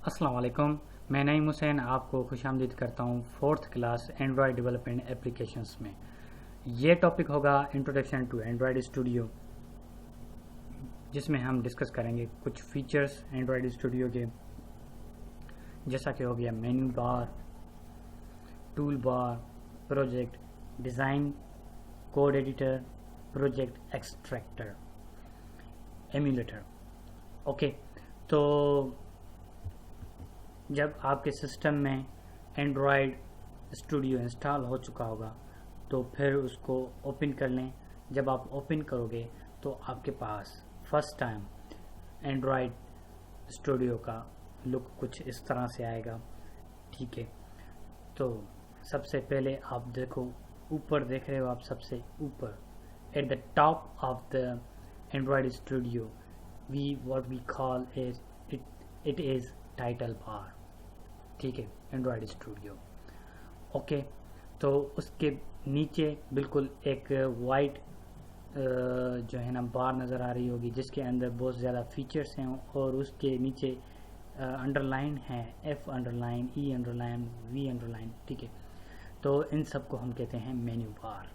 अस्सलाम वालेकुम। मैं नईम हुसैन आपको खुशामदीद करता हूँ 4th class Android development applications में। ये टॉपिक होगा इंट्रोडक्शन टू एंड्रॉयड स्टूडियो, जिसमें हम डिस्कस करेंगे कुछ फीचर्स एंड्रॉयड स्टूडियो के, जैसा कि हो गया मेन्यू बार, टूल बार, project design, code editor, project extractor, emulator. Okay, तो जब आपके सिस्टम में एंड्रॉयड स्टूडियो इंस्टॉल हो चुका होगा तो फिर उसको ओपन कर लें। जब आप ओपन करोगे तो आपके पास फर्स्ट टाइम एंड्रॉयड स्टूडियो का लुक कुछ इस तरह से आएगा। ठीक है, तो सबसे पहले आप देखो, ऊपर देख रहे हो आप, सबसे ऊपर at the top of the Android studio what we call it is title bar. ठीक है, एंड्रॉयड स्टूडियो। ओके, तो उसके नीचे बिल्कुल एक वाइट जो है ना बार नज़र आ रही होगी, जिसके अंदर बहुत ज़्यादा फीचर्स हैं और उसके नीचे अंडरलाइन है, F underline, E underline, V underline. ठीक है, तो इन सब को हम कहते हैं मेन्यू बार।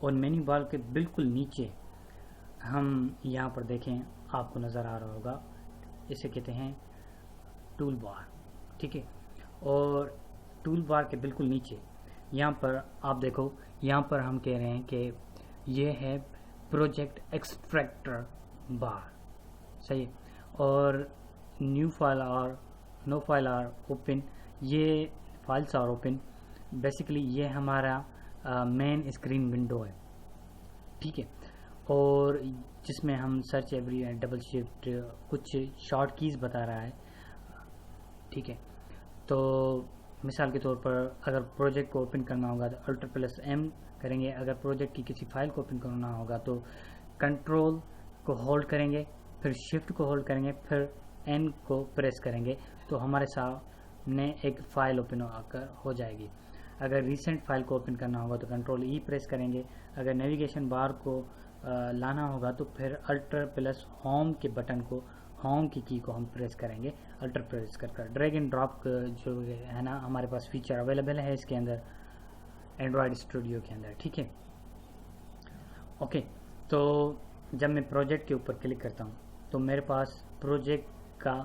और मेन्यू बार के बिल्कुल नीचे हम यहाँ पर देखें, आपको नज़र आ रहा होगा, इसे कहते हैं टूल बार। ठीक है, और टूल बार के बिल्कुल नीचे यहाँ पर आप देखो, यहाँ पर हम कह रहे हैं कि ये है प्रोजेक्ट एक्सट्रैक्टर बार। सही है, और न्यू फाइल और नो फाइल आर ओपन, ये फाइल्स आर ओपन। बेसिकली ये हमारा मेन स्क्रीन विंडो है। ठीक है, और जिसमें हम सर्च एवरी डबल शिफ्ट कुछ शॉर्ट कीज़ बता रहा है। ठीक है, तो मिसाल के तौर पर अगर प्रोजेक्ट को ओपन करना होगा तो Alt+M करेंगे। अगर प्रोजेक्ट की किसी फाइल को ओपन करना होगा तो कंट्रोल को होल्ड करेंगे, फिर शिफ्ट को होल्ड करेंगे, फिर N को प्रेस करेंगे, तो हमारे सामने एक फ़ाइल ओपन आकर हो जाएगी। अगर रिसेंट फाइल को ओपन करना होगा तो कंट्रोल E प्रेस करेंगे। अगर नेविगेशन बार को लाना होगा तो फिर Alt+होम के बटन को, होम की को हम प्रेस करेंगे, Alt प्रेस कर ड्रैग एंड ड्रॉप जो है ना, हमारे पास फीचर अवेलेबल है इसके अंदर, एंड्रॉयड स्टूडियो के अंदर। ठीक है, ओके, तो जब मैं प्रोजेक्ट के ऊपर क्लिक करता हूँ तो मेरे पास प्रोजेक्ट का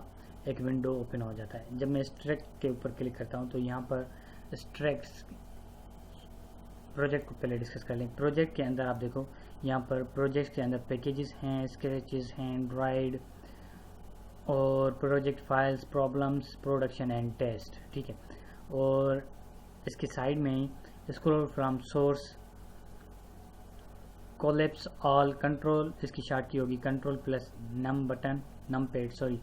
एक विंडो ओपन हो जाता है। जब मैं एक्सट्रैक्ट के ऊपर क्लिक करता हूँ तो यहाँ पर एक्सट्रैक्ट प्रोजेक्ट को पहले डिस्कस कर लें। प्रोजेक्ट के अंदर आप देखो, यहाँ पर प्रोजेक्ट के अंदर पैकेजेस हैं, स्क्रैचेस हैं, एंड्रॉयड, और project files, problems, production and test. ठीक है, और इसके साइड में ही scroll from source, collapse all, control इसकी शॉर्ट की होगी control num button, num pad sorry.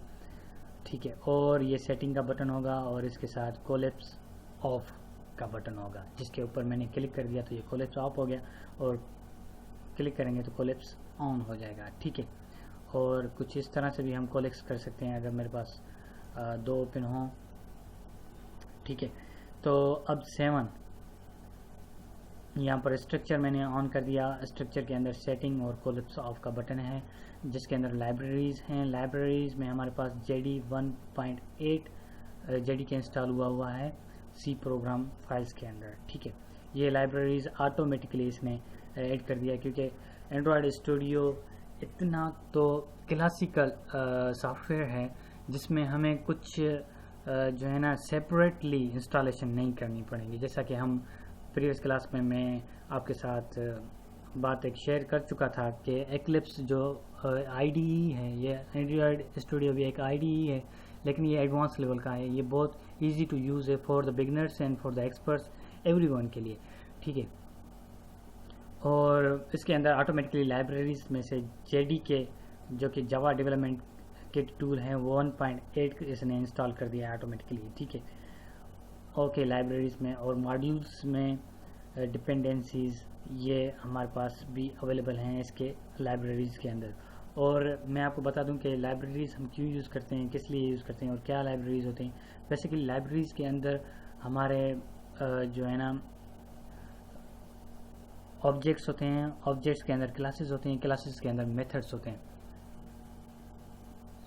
ठीक है, और ये सेटिंग का बटन होगा और इसके साथ कोलैप्स ऑफ का बटन होगा, जिसके ऊपर मैंने क्लिक कर दिया तो ये कोलैप्स ऑफ हो गया, और क्लिक करेंगे तो कोलैप्स ऑन हो जाएगा। ठीक है, और कुछ इस तरह से भी हम कोलैप्स कर सकते हैं अगर मेरे पास दो ओपन हों। ठीक है, तो अब 7 यहाँ पर स्ट्रक्चर मैंने ऑन कर दिया। स्ट्रक्चर के अंदर सेटिंग और कोलैप्स ऑफ का बटन है, जिसके अंदर लाइब्रेरीज़ हैं। लाइब्रेरीज़ में हमारे पास JD 1.8 JD के इंस्टॉल हुआ है C प्रोग्राम फाइल्स के अंदर। ठीक है, ये लाइब्रेरीज़ ऑटोमेटिकली इसने ऐड कर दिया, क्योंकि एंड्रॉयड स्टूडियो इतना तो क्लासिकल सॉफ्टवेयर है जिसमें हमें कुछ जो है ना सेपरेटली इंस्टॉलेशन नहीं करनी पड़ेगी। जैसा कि हम प्रीवियस क्लास में मैं आपके साथ बात एक शेयर कर चुका था कि एक्लिप्स जो IDE है, ये एंड्रॉयड स्टूडियो भी एक IDE है, लेकिन ये एडवांस लेवल का है। ये बहुत इजी टू यूज़ है for the beginners and for the experts, everyone के लिए। ठीक है, और इसके अंदर ऑटोमेटिकली लाइब्रेरीज में से JD के जो कि जावा डेवलपमेंट किट टूल है, 1.8 इसने इंस्टॉल कर दिया है ऑटोमेटिकली। ठीक है, ओके, लाइब्रेरीज में और मॉड्यूल्स में डिपेंडेंसीज ये हमारे पास भी अवेलेबल हैं इसके लाइब्रेरीज के अंदर। और मैं आपको बता दूं कि लाइब्रेरीज हम क्यों यूज़ करते हैं, किस लिए यूज़ करते हैं और क्या लाइब्रेरीज होते हैं। बेसिकली लाइब्रेरीज के अंदर हमारे जो है ना ऑब्जेक्ट्स होते हैं, ऑब्जेक्ट्स के अंदर क्लासेस होते हैं, क्लासेस के अंदर मेथड्स होते हैं।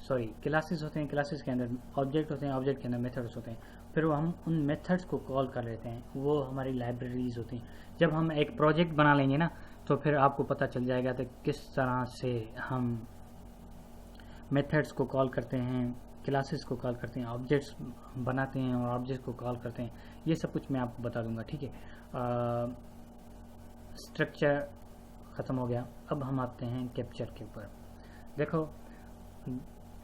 सॉरी क्लासेस होते हैं, क्लासेस के अंदर ऑब्जेक्ट होते हैं, ऑब्जेक्ट के अंदर मेथड्स होते हैं, फिर वो हम उन मेथड्स को कॉल कर लेते हैं, वो हमारी लाइब्रेरीज होती हैं। जब हम एक प्रोजेक्ट बना लेंगे ना तो फिर आपको पता चल जाएगा कि किस तरह से हम मेथड्स को कॉल करते हैं, क्लासेस को कॉल करते हैं, ऑब्जेक्ट्स बनाते हैं और ऑब्जेक्ट को कॉल करते हैं, ये सब कुछ मैं आपको बता दूंगा, ठीक है। स्ट्रक्चर ख़त्म हो गया, अब हम आते हैं कैप्चर के ऊपर। देखो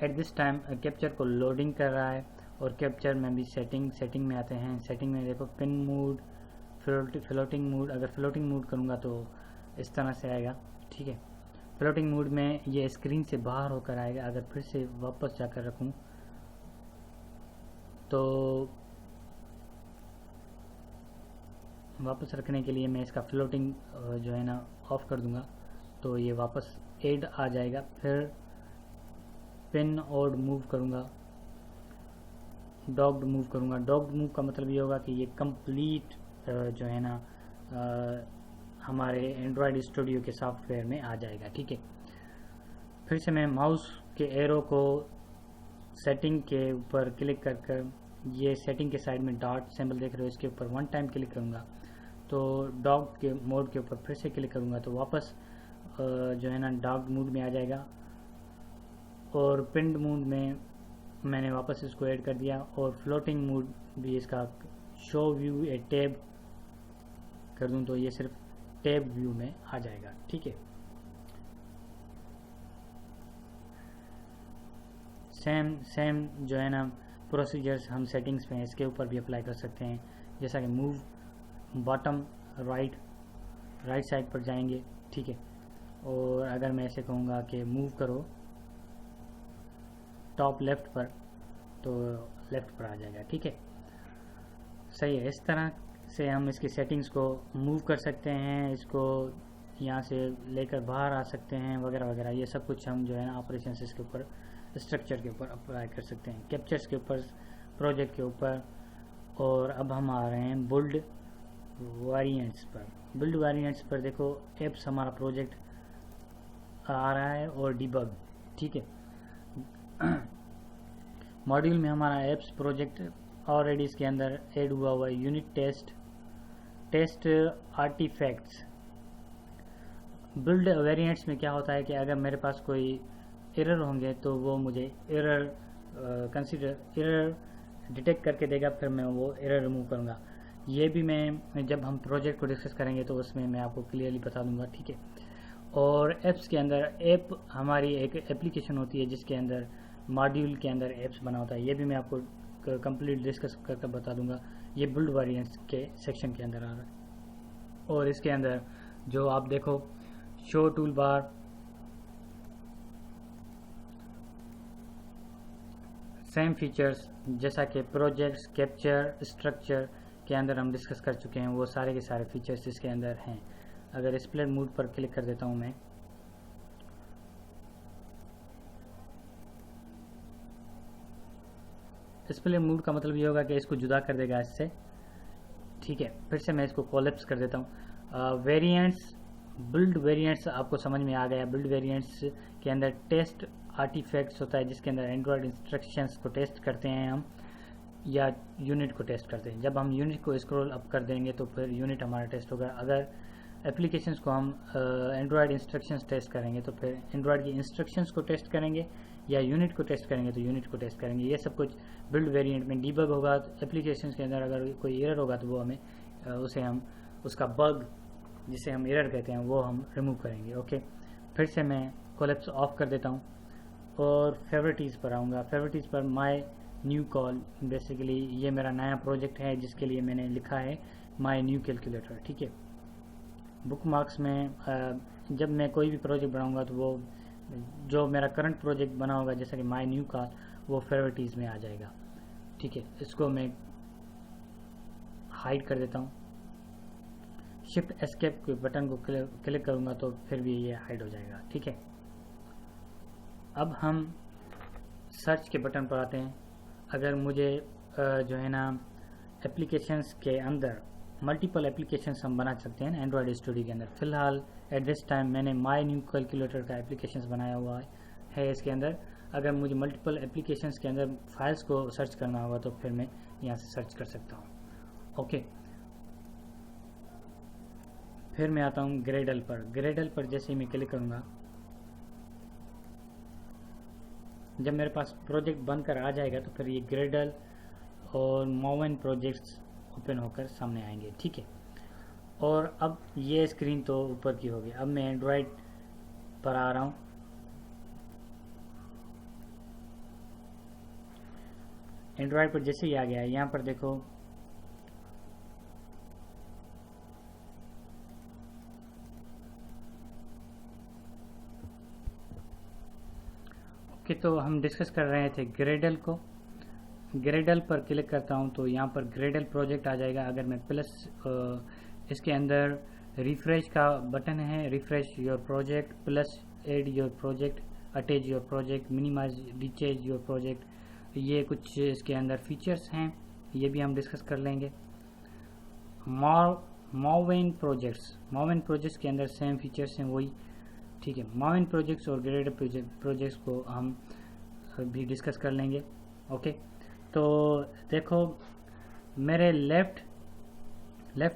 एट दिस टाइम कैप्चर को लोडिंग कर रहा है और कैप्चर में भी सेटिंग में आते हैं। सेटिंग में देखो पिन मोड, फ्लोटिंग मोड, अगर फ्लोटिंग मोड करूँगा तो इस तरह से आएगा, ठीक है। फ्लोटिंग मोड में ये स्क्रीन से बाहर होकर आएगा। अगर फिर से वापस जाकर रखूं तो वापस रखने के लिए मैं इसका फ्लोटिंग जो है ना ऑफ कर दूंगा तो ये वापस एड आ जाएगा। फिर पिन और मूव करूंगा, डॉग्ड मूव करूंगा। डॉग्ड मूव का मतलब ये होगा कि ये कंप्लीट जो है ना हमारे एंड्रॉयड स्टूडियो के सॉफ्टवेयर में आ जाएगा, ठीक है। फिर से मैं माउस के एरो को सेटिंग के ऊपर क्लिक कर ये सेटिंग के साइड में डॉट सिंबल देख रहे हो, इसके ऊपर वन टाइम क्लिक करूँगा तो डॉग के मोड के ऊपर फिर से क्लिक करूँगा तो वापस जो है ना डॉग मोड में आ जाएगा। और पिन्ड मोड में मैंने वापस इसको ऐड कर दिया और फ्लोटिंग मोड भी इसका शो व्यू ए टैब कर दूं तो ये सिर्फ टैब व्यू में आ जाएगा, ठीक है। सेम जो है ना प्रोसीजर्स हम सेटिंग्स में इसके ऊपर भी अप्लाई कर सकते हैं, जैसा कि मूव बॉटम राइट साइड पर जाएंगे, ठीक है। और अगर मैं ऐसे कहूँगा कि मूव करो टॉप लेफ्ट पर तो लेफ्ट पर आ जाएगा, ठीक है। सही है, इस तरह से हम इसकी सेटिंग्स को मूव कर सकते हैं, इसको यहाँ से लेकर बाहर आ सकते हैं वगैरह वगैरह। ये सब कुछ हम जो है ना ऑपरेशन के ऊपर, स्ट्रक्चर के ऊपर अप्लाई कर सकते हैं, कैप्चर्स के ऊपर, प्रोजेक्ट के ऊपर। और अब हम आ रहे हैं बिल्ड वेरिएंट्स पर। बिल्ड वेरिएंट्स पर देखो एप्स हमारा प्रोजेक्ट आ रहा है और डिबग, ठीक है। मॉड्यूल में हमारा एप्स प्रोजेक्ट ऑलरेडी इसके अंदर ऐड हुआ है। Unit test artifacts. Build variants में क्या होता है कि अगर मेरे पास कोई एरर होंगे तो वो मुझे एरर डिटेक्ट करके देगा, फिर मैं वो एरर रिमूव करूँगा। ये भी मैं जब हम प्रोजेक्ट को डिस्कस करेंगे तो उसमें मैं आपको क्लियरली बता दूंगा, ठीक है। और एप्स के अंदर ऐप हमारी एक एप्लीकेशन होती है जिसके अंदर मॉड्यूल के अंदर एप्स बना होता है। ये भी मैं आपको कंप्लीट डिस्कस करके बता दूंगा। ये बिल्ड वेरिएंट्स के सेक्शन के अंदर आ रहा है। और इसके अंदर जो आप देखो show tool bar, same features जैसा कि प्रोजेक्ट्स, कैप्चर, स्ट्रक्चर के अंदर हम डिस्कस कर चुके हैं, वो सारे के सारे फीचर्स इसके अंदर हैं। अगर डिस्प्ले मोड पर क्लिक कर देता हूं मैं, डिस्प्ले मोड का मतलब ये होगा कि इसको जुदा कर देगा इससे, ठीक है। फिर से मैं इसको कोलैप्स कर देता हूँ। वेरिएंट्स, बिल्ड वेरिएंट्स आपको समझ में आ गया। बिल्ड वेरिएंट्स के अंदर टेस्ट आर्टिफैक्ट्स होता है जिसके अंदर एंड्रॉयड इंस्ट्रक्शंस को टेस्ट करते हैं हम, या यूनिट को टेस्ट करते हैं। जब हम यूनिट को स्क्रॉल अप कर देंगे तो फिर यूनिट हमारा टेस्ट होगा। अगर एप्लीकेशंस को हम एंड्रॉयड इंस्ट्रक्शंस टेस्ट करेंगे तो फिर एंड्रॉयड की इंस्ट्रक्शंस को टेस्ट करेंगे, या यूनिट को टेस्ट करेंगे तो यूनिट को टेस्ट करेंगे। ये सब कुछ बिल्ड वेरिएंट में। डीबग होगा तो एप्लीकेशंस के अंदर अगर कोई एरर होगा तो वो हमें हम उसका बग जिसे हम एरर कहते हैं वो हम रिमूव करेंगे, ओके। फिर से मैं कोलैप्स ऑफ कर देता हूँ और फेवरेटीज़ पर आऊँगा। फेवरेटीज़ पर माय न्यू कॉल, बेसिकली ये मेरा नया प्रोजेक्ट है जिसके लिए मैंने लिखा है माय न्यू कैलकुलेटर, ठीक है। बुक मार्क्स में जब मैं कोई भी प्रोजेक्ट बनाऊंगा तो वो जो मेरा करंट प्रोजेक्ट बना होगा जैसा कि माय न्यू कॉल, वो फेवरेटीज़ में आ जाएगा, ठीक है। इसको मैं हाइड कर देता हूँ। शिफ्ट एस्केप के बटन को क्लिक करूँगा तो फिर भी ये हाइड हो जाएगा, ठीक है। अब हम सर्च के बटन पर आते हैं। अगर मुझे जो है ना एप्लीकेशंस के अंदर मल्टीपल एप्लीकेशंस हम बना सकते हैं एंड्रॉयड स्टूडियो के अंदर। फिलहाल एट दिस टाइम मैंने माय न्यू कैलकुलेटर का एप्लीकेशंस बनाया हुआ है इसके अंदर। अगर मुझे मल्टीपल एप्लीकेशंस के अंदर फाइल्स को सर्च करना होगा तो फिर मैं यहाँ से सर्च कर सकता हूँ। ओके, फिर मैं आता हूँ ग्रेडल पर। ग्रेडल पर जैसे ही मैं क्लिक करूँगा, जब मेरे पास प्रोजेक्ट बनकर आ जाएगा तो फिर ये ग्रेडल और मोवेन प्रोजेक्ट्स ओपन होकर सामने आएंगे। ठीक है, और अब ये स्क्रीन तो ऊपर की होगी। अब मैं एंड्रॉयड पर आ रहा हूँ। एंड्रॉयड पर जैसे ही आ गया है, यहाँ पर देखो ओके, तो हम डिस्कस कर रहे थे ग्रेडल को। ग्रेडल पर क्लिक करता हूँ तो यहाँ पर ग्रेडल प्रोजेक्ट आ जाएगा। अगर मैं प्लस इसके अंदर रिफ्रेश का बटन है, refresh your project, plus add your project, attach your project, minimize detach your project, ये कुछ इसके अंदर फीचर्स हैं, ये भी हम डिस्कस कर लेंगे। मोवेन प्रोजेक्ट्स के अंदर सेम फीचर्स हैं वही। ठीक है, मोवेन प्रोजेक्ट्स और ग्रेडल प्रोजेक्ट्स को हम भी डिस्कस कर लेंगे। ओके, तो देखो मेरे लेफ्ट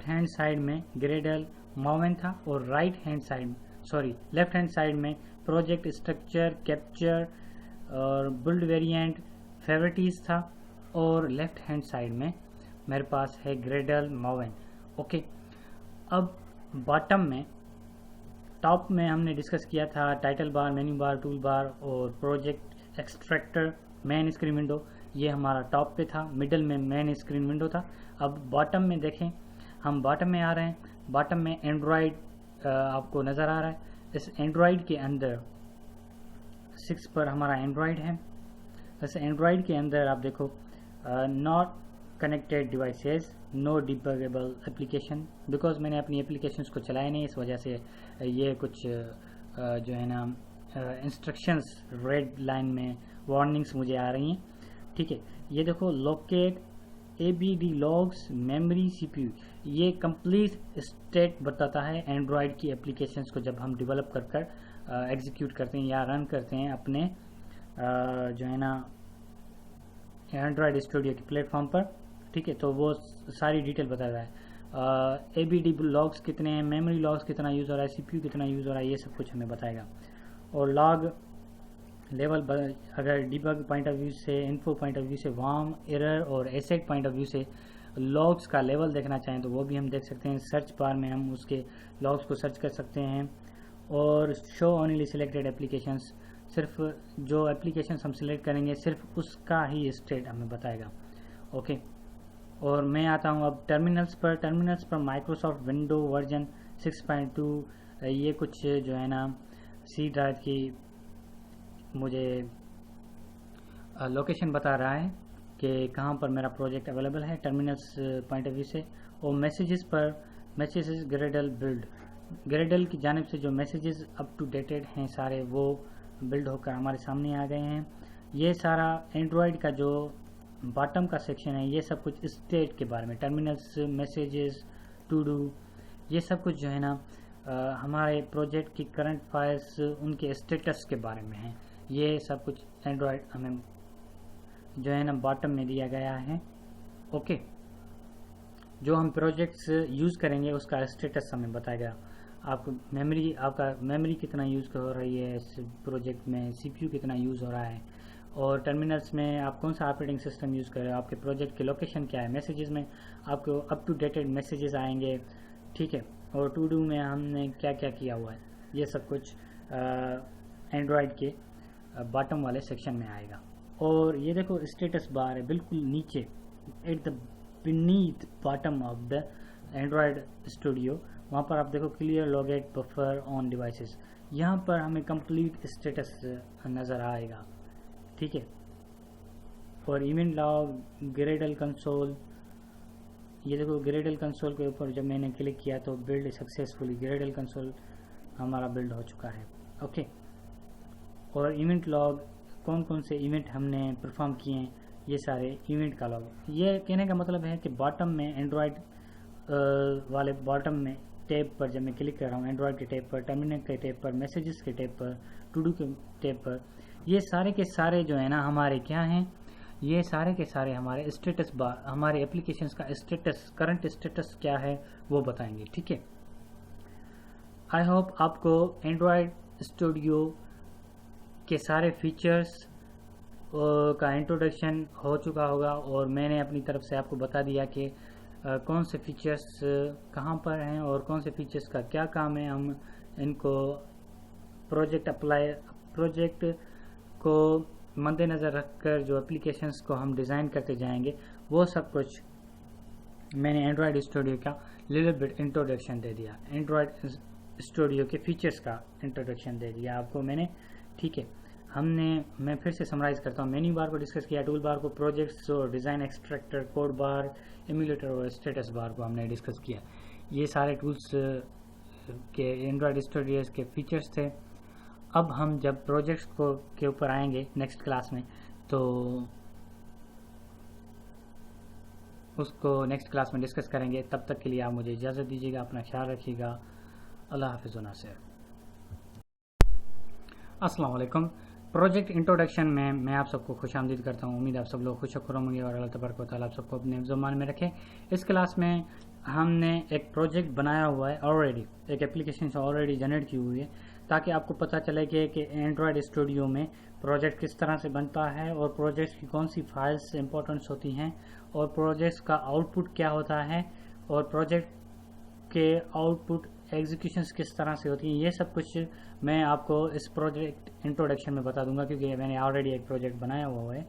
हैंड साइड में ग्रेडल मोवेन था और लेफ्ट हैंड साइड में प्रोजेक्ट स्ट्रक्चर, कैप्चर और बिल्ड वेरिएंट, फेवरेटिस था, और लेफ्ट हैंड साइड में मेरे पास है ग्रेडल मोवेन। ओके, अब बॉटम में, टॉप में हमने डिस्कस किया था title bar, menu bar, tool bar और project extractor, main screen window, ये हमारा टॉप पे था। मिडल में मेन स्क्रीन विंडो था। अब बॉटम में देखें, हम बॉटम में आ रहे हैं। बॉटम में एंड्रॉयड आपको नज़र आ रहा है। इस एंड्रॉयड के अंदर 6 पर हमारा एंड्रॉयड है। वैसे एंड्रॉयड के अंदर आप देखो not connected devices, no debuggable application, because मैंने अपनी एप्लीकेशंस को चलाया नहीं, इस वजह से ये कुछ जो है ना इंस्ट्रक्शंस रेड लाइन में वार्निंग्स मुझे आ रही हैं। ठीक है, ये देखो locate ABD logs memory CPU, ये कंप्लीट स्टेट बताता है एंड्रॉयड की एप्लीकेशंस को जब हम डेवलप कर एग्जीक्यूट करते हैं या रन करते हैं अपने जो है ना एंड्रॉयड स्टूडियो के प्लेटफॉर्म पर। ठीक है, तो वो सारी डिटेल बताता है। ABD लॉग्स कितने हैं, मेमोरी लॉग्स कितना यूज़ हो रहा है, CPU कितना यूज़ हो रहा है, ये सब कुछ हमें बताएगा। और लॉग लेवल अगर डिबग पॉइंट ऑफ व्यू से, इन्फो पॉइंट ऑफ व्यू से, वार्म, एरर और एसेट पॉइंट ऑफ व्यू से लॉग्स का लेवल देखना चाहें तो वो भी हम देख सकते हैं। सर्च बार में हम उसके लॉग्स को सर्च कर सकते हैं। और शो ओनली सिलेक्टेड एप्लीकेशंस, सिर्फ जो एप्लीकेशंस हम सिलेक्ट करेंगे सिर्फ उसका ही स्टेट हमें बताएगा। ओके, और मैं आता हूँ अब टर्मिनल्स पर माइक्रोसॉफ्ट विंडो वर्जन 6.2, ये कुछ जो है ना सी ड्राइव की मुझे लोकेशन बता रहा है कि कहाँ पर मेरा प्रोजेक्ट अवेलेबल है टर्मिनल्स पॉइंट ऑफ व्यू से। और मैसेजेस ग्रेडल बिल्ड, ग्रेडल की जानिब से जो मैसेजेस अप टू डेटेड हैं सारे वो बिल्ड होकर हमारे सामने आ गए हैं। ये सारा एंड्रॉयड का जो बॉटम का सेक्शन है ये सब कुछ स्टेट के बारे में, टर्मिनल्स, मैसेजेस, टू डू, ये सब कुछ जो है ना हमारे प्रोजेक्ट की करंट फाइल्स, उनके स्टेटस के बारे में है। ये सब कुछ एंड्रॉयड हमें जो है ना बॉटम में दिया गया है। ओके, जो हम प्रोजेक्ट्स यूज़ करेंगे उसका स्टेटस हमें बताएगा। आपका मेमोरी कितना यूज़ हो रही है इस प्रोजेक्ट में, CPU कितना यूज़ हो रहा है, और टर्मिनल्स में आप कौन सा ऑपरेटिंग सिस्टम यूज़ कर रहे हो, आपके प्रोजेक्ट की लोकेशन क्या है, मैसेजेस में आपको अप टू डेटेड मैसेजेस आएंगे। ठीक है, और टू डू में हमने क्या क्या किया हुआ है, ये सब कुछ एंड्रॉयड के बॉटम वाले सेक्शन में आएगा। और ये देखो स्टेटस बार है बिल्कुल नीचे, at the beneath bottom of the Android studio, वहाँ पर आप देखो क्लियर लॉगेट बफर ऑन डिवाइसेस, यहाँ पर हमें कंप्लीट स्टेटस नज़र आएगा। ठीक है, और इवेंट लॉग, ग्रेडल कंसोल, ये देखो ग्रेडल कंसोल के ऊपर जब मैंने क्लिक किया तो बिल्ड सक्सेसफुली, ग्रेडल कंसोल हमारा बिल्ड हो चुका है। ओके, और इवेंट लॉग, कौन कौन से इवेंट हमने परफॉर्म किए हैं, ये सारे इवेंट का लॉग। ये कहने का मतलब है कि बॉटम में एंड्रॉयड वाले बॉटम में टैब पर जब मैं क्लिक कर रहा हूँ, एंड्रॉयड के टैब पर, टर्मिनल के टैब पर, मैसेजेस के टैब पर, टू डू के टैब पर, ये सारे के सारे जो है ना हमारे क्या हैं, ये सारे के सारे हमारे स्टेटस बार, हमारे एप्लीकेशंस का स्टेटस, करंट स्टेटस क्या है वो बताएंगे। ठीक है, आई होप आपको एंड्रॉयड स्टूडियो के सारे फीचर्स का इंट्रोडक्शन हो चुका होगा और मैंने अपनी तरफ से आपको बता दिया कि कौन से फीचर्स कहाँ पर हैं और कौन से फीचर्स का क्या काम है। हम इनको प्रोजेक्ट को मद्देनज़र रखकर जो एप्लीकेशंस को हम डिज़ाइन करते जाएंगे वो सब कुछ मैंने एंड्रॉयड स्टूडियो का लिटिल बिट इंट्रोडक्शन दे दिया, एंड्रॉयड स्टूडियो के फीचर्स का इंट्रोडक्शन दे दिया आपको मैंने। ठीक है, मैं फिर से समराइज करता हूँ। मेन्यू बार को डिस्कस किया, टूल बार को, प्रोजेक्ट्स और डिज़ाइन एक्सट्रैक्टर, कोड बार, एम्यूलेटर और स्टेटस बार को हमने डिस्कस किया। ये सारे टूल्स के एंड्रॉयड स्टूडियो के फीचर्स थे। अब हम जब प्रोजेक्ट्स को के ऊपर आएंगे नेक्स्ट क्लास में, तो उसको नेक्स्ट क्लास में डिस्कस करेंगे। तब तक के लिए आप मुझे इजाज़त दीजिएगा, अपना ख्याल रखिएगा। अल्लाह हाफ़िज़ व नासिर। अस्सलाम वालेकुम। प्रोजेक्ट इंट्रोडक्शन में मैं आप सबको खुशामदीद करता हूँ। उम्मीद आप सब लोग खुश होंगे और अल्लाह तबारक व तआला आप सबको अपने ज़ुबान में रखे। इस क्लास में हमने एक प्रोजेक्ट बनाया हुआ है ऑलरेडी, एक एप्लीकेशन से ऑलरेडी जनरेट की हुई है, ताकि आपको पता चले कि एंड्रॉयड स्टूडियो में प्रोजेक्ट किस तरह से बनता है और प्रोजेक्ट्स की कौन सी फाइल्स इंपॉर्टेंट्स होती हैं और प्रोजेक्ट्स का आउटपुट क्या होता है और प्रोजेक्ट के आउटपुट एग्जीक्यूशंस किस तरह से होती हैं। ये सब कुछ मैं आपको इस प्रोजेक्ट इंट्रोडक्शन में बता दूंगा, क्योंकि मैंने ऑलरेडी एक प्रोजेक्ट बनाया हुआ है।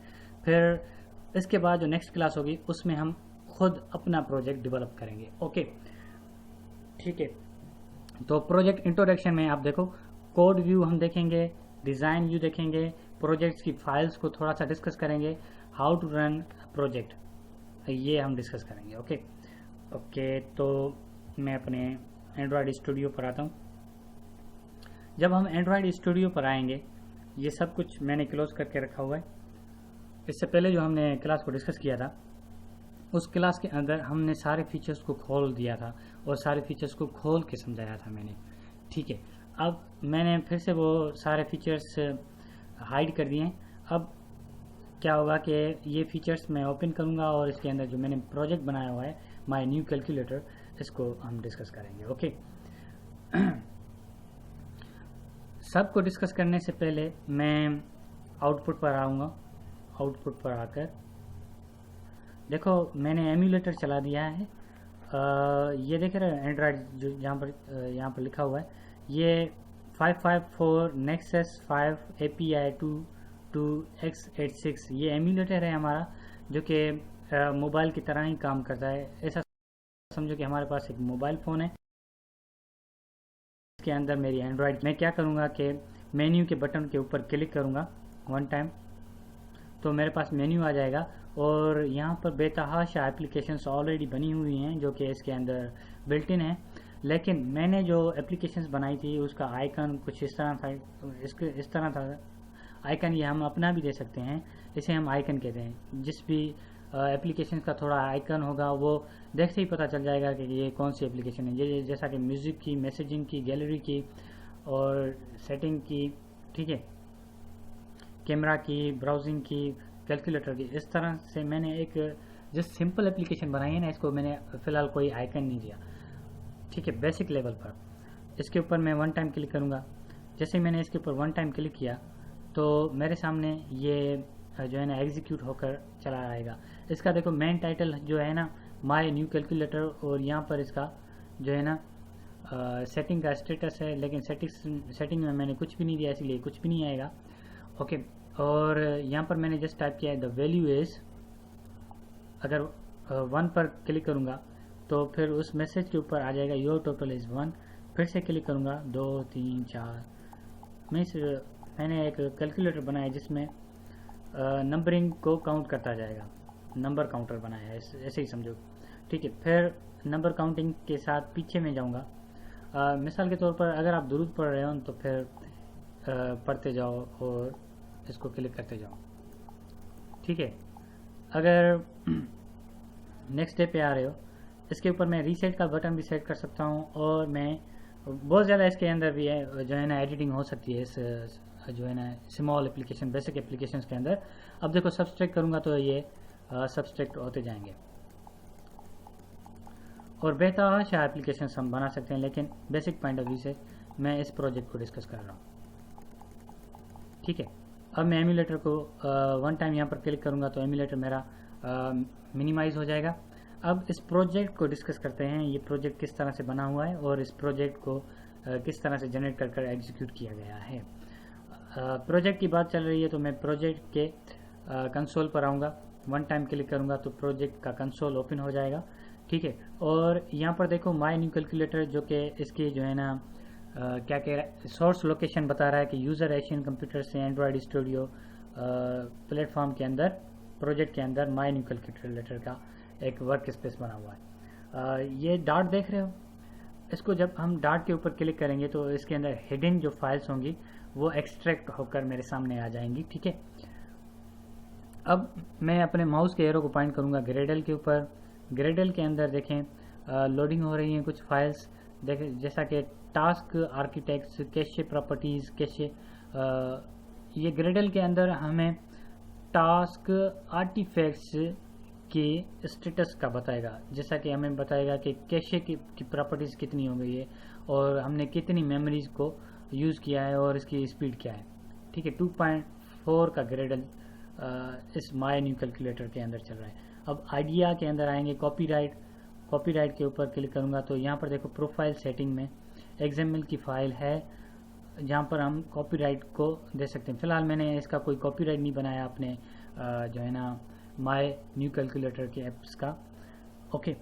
फिर इसके बाद जो नेक्स्ट क्लास होगी उसमें हम खुद अपना प्रोजेक्ट डेवलप करेंगे। ओके, ठीक है। तो प्रोजेक्ट इंट्रोडक्शन में आप देखो, कोड व्यू हम देखेंगे, डिज़ाइन व्यू देखेंगे, प्रोजेक्ट्स की फाइल्स को थोड़ा सा डिस्कस करेंगे, हाउ टू रन प्रोजेक्ट, ये हम डिस्कस करेंगे। ओके, तो मैं अपने एंड्रॉयड स्टूडियो पर आता हूँ। जब हम एंड्रॉयड स्टूडियो पर आएंगे, ये सब कुछ मैंने क्लोज करके रखा हुआ है। इससे पहले जो हमने क्लास को डिस्कस किया था, उस क्लास के अंदर हमने सारे फीचर्स को खोल दिया था और सारे फीचर्स को खोल के समझाया था मैंने। ठीक है, अब मैंने फिर से वो सारे फीचर्स हाइड कर दिए हैं। अब क्या होगा कि ये फीचर्स मैं ओपन करूँगा और इसके अंदर जो मैंने प्रोजेक्ट बनाया हुआ है, माय न्यू कैलकुलेटर, इसको हम डिस्कस करेंगे। ओके, सबको डिस्कस करने से पहले मैं आउटपुट पर आऊँगा। आउटपुट पर आकर देखो, मैंने एम्यूलेटर चला दिया है। ये देख रहे हैं एंड्रॉयड जो यहाँ पर लिखा हुआ है, ये 554 Nexus 5 API 2x86 ये एम्यूलेटर है हमारा, जो कि मोबाइल की तरह ही काम करता है। ऐसा समझो कि हमारे पास एक मोबाइल फ़ोन है, इसके अंदर मेरी एंड्रॉयड। मैं क्या करूँगा कि मेन्यू के बटन के ऊपर क्लिक करूँगा वन टाइम, तो मेरे पास मेन्यू आ जाएगा और यहाँ पर बेतहाशा एप्लीकेशंस ऑलरेडी बनी हुई हैं जो कि इसके अंदर बिल्ट इन है। लेकिन मैंने जो एप्लीकेशंस बनाई थी उसका आइकन कुछ इस तरह था, इस तरह था आइकन। ये हम अपना भी दे सकते हैं, इसे हम आइकन कहते हैं। जिस भी एप्लीकेशन का थोड़ा आइकन होगा वो देखते ही पता चल जाएगा कि ये कौन सी एप्लीकेशन है। ये जैसा कि म्यूज़िक की, मैसेजिंग की, गैलरी की और सेटिंग की, ठीक है, कैमरा की, ब्राउजिंग की, कैलकुलेटर की। इस तरह से मैंने एक जो सिंपल एप्लीकेशन बनाई है ना, इसको मैंने फ़िलहाल कोई आइकन नहीं दिया। ठीक है, बेसिक लेवल पर इसके ऊपर मैं वन टाइम क्लिक करूँगा। जैसे मैंने इसके ऊपर वन टाइम क्लिक किया तो मेरे सामने ये जो है ना एग्जीक्यूट होकर चला आएगा। इसका देखो मेन टाइटल जो है ना माय न्यू कैलकुलेटर, और यहाँ पर इसका जो है ना सेटिंग का स्टेटस है, लेकिन सेटिंग में मैंने कुछ भी नहीं दिया, इसलिए कुछ भी नहीं आएगा। ओके, और यहाँ पर मैंने जस्ट टाइप किया है द वैल्यू इज़। अगर 1 पर क्लिक करूँगा तो फिर उस मैसेज के ऊपर आ जाएगा योर टोटल इज़ 1। फिर से क्लिक करूँगा 2 3 4। मैंने एक कैलकुलेटर बनाया जिसमें नंबरिंग को काउंट करता जाएगा, नंबर काउंटर बनाया है, ऐसे ही समझो। ठीक है, फिर नंबर काउंटिंग के साथ पीछे में जाऊँगा। मिसाल के तौर पर अगर आप दुरूद पढ़ रहे हो तो फिर पढ़ते जाओ और इसको क्लिक करते जाओ। ठीक है, अगर नेक्स्ट डे पे आ रहे हो, इसके ऊपर मैं रीसेट का बटन भी सेट कर सकता हूँ और मैं बहुत ज़्यादा इसके अंदर भी है जो है ना एडिटिंग हो सकती है इस जो है ना स्मॉल एप्लीकेशन, बेसिक एप्लीकेशंस के अंदर। अब देखो सब्सट्रैक्ट करूँगा तो ये सब्सट्रैक्ट होते जाएंगे और बेतहाशा एप्लीकेशन हम बना सकते हैं, लेकिन बेसिक पॉइंट ऑफ व्यू से मैं इस प्रोजेक्ट को डिस्कस कर रहा हूँ। ठीक है, अब मैं एमुलेटर को वन टाइम यहाँ पर क्लिक करूँगा तो एमुलेटर मेरा मिनिमाइज हो जाएगा। अब इस प्रोजेक्ट को डिस्कस करते हैं, ये प्रोजेक्ट किस तरह से बना हुआ है और इस प्रोजेक्ट को किस तरह से जनरेट कर एग्जीक्यूट किया गया है। प्रोजेक्ट की बात चल रही है तो मैं प्रोजेक्ट के कंसोल पर आऊँगा, वन टाइम क्लिक करूँगा तो प्रोजेक्ट का कंसोल ओपन हो जाएगा। ठीक है, और यहाँ पर देखो माय न्यू कैलकुलेटर, जो कि इसकी जो है ना क्या कह रहा है, सोर्स लोकेशन बता रहा है कि यूज़र एशियन कंप्यूटर से एंड्रॉयड स्टूडियो प्लेटफॉर्म के अंदर, प्रोजेक्ट के अंदर माय न्यू कैलकुलेटर का एक वर्क स्पेस बना हुआ है। ये डॉट देख रहे हो, इसको जब हम डॉट के ऊपर क्लिक करेंगे तो इसके अंदर हिडन जो फाइल्स होंगी वो एक्सट्रैक्ट होकर मेरे सामने आ जाएंगी। ठीक है, अब मैं अपने माउस के एरो को पॉइंट करूँगा ग्रेडल के ऊपर। ग्रेडल के अंदर देखें लोडिंग हो रही हैं कुछ फाइल्स, देखें जैसा कि task architects, cache properties, cache, ये ग्रेडल के अंदर हमें टास्क आर्टिफैक्ट्स के स्टेटस का बताएगा, जैसा कि हमें बताएगा कि कैशे की प्रॉपर्टीज़ कितनी हो गई है और हमने कितनी मेमोरीज को यूज़ किया है और इसकी स्पीड क्या है। ठीक है, 2.4 का Gradle is my new calculator के अंदर चल रहा है। अब आइडिया के अंदर आएंगे, कॉपीराइट के ऊपर क्लिक करूंगा तो यहाँ पर देखो प्रोफाइल सेटिंग में XML की फाइल है जहाँ पर हम कॉपीराइट को दे सकते हैं। फिलहाल मैंने इसका कोई कॉपीराइट नहीं बनाया अपने जो है ना माय न्यू कैलकुलेटर के ऐप्स का। ओके,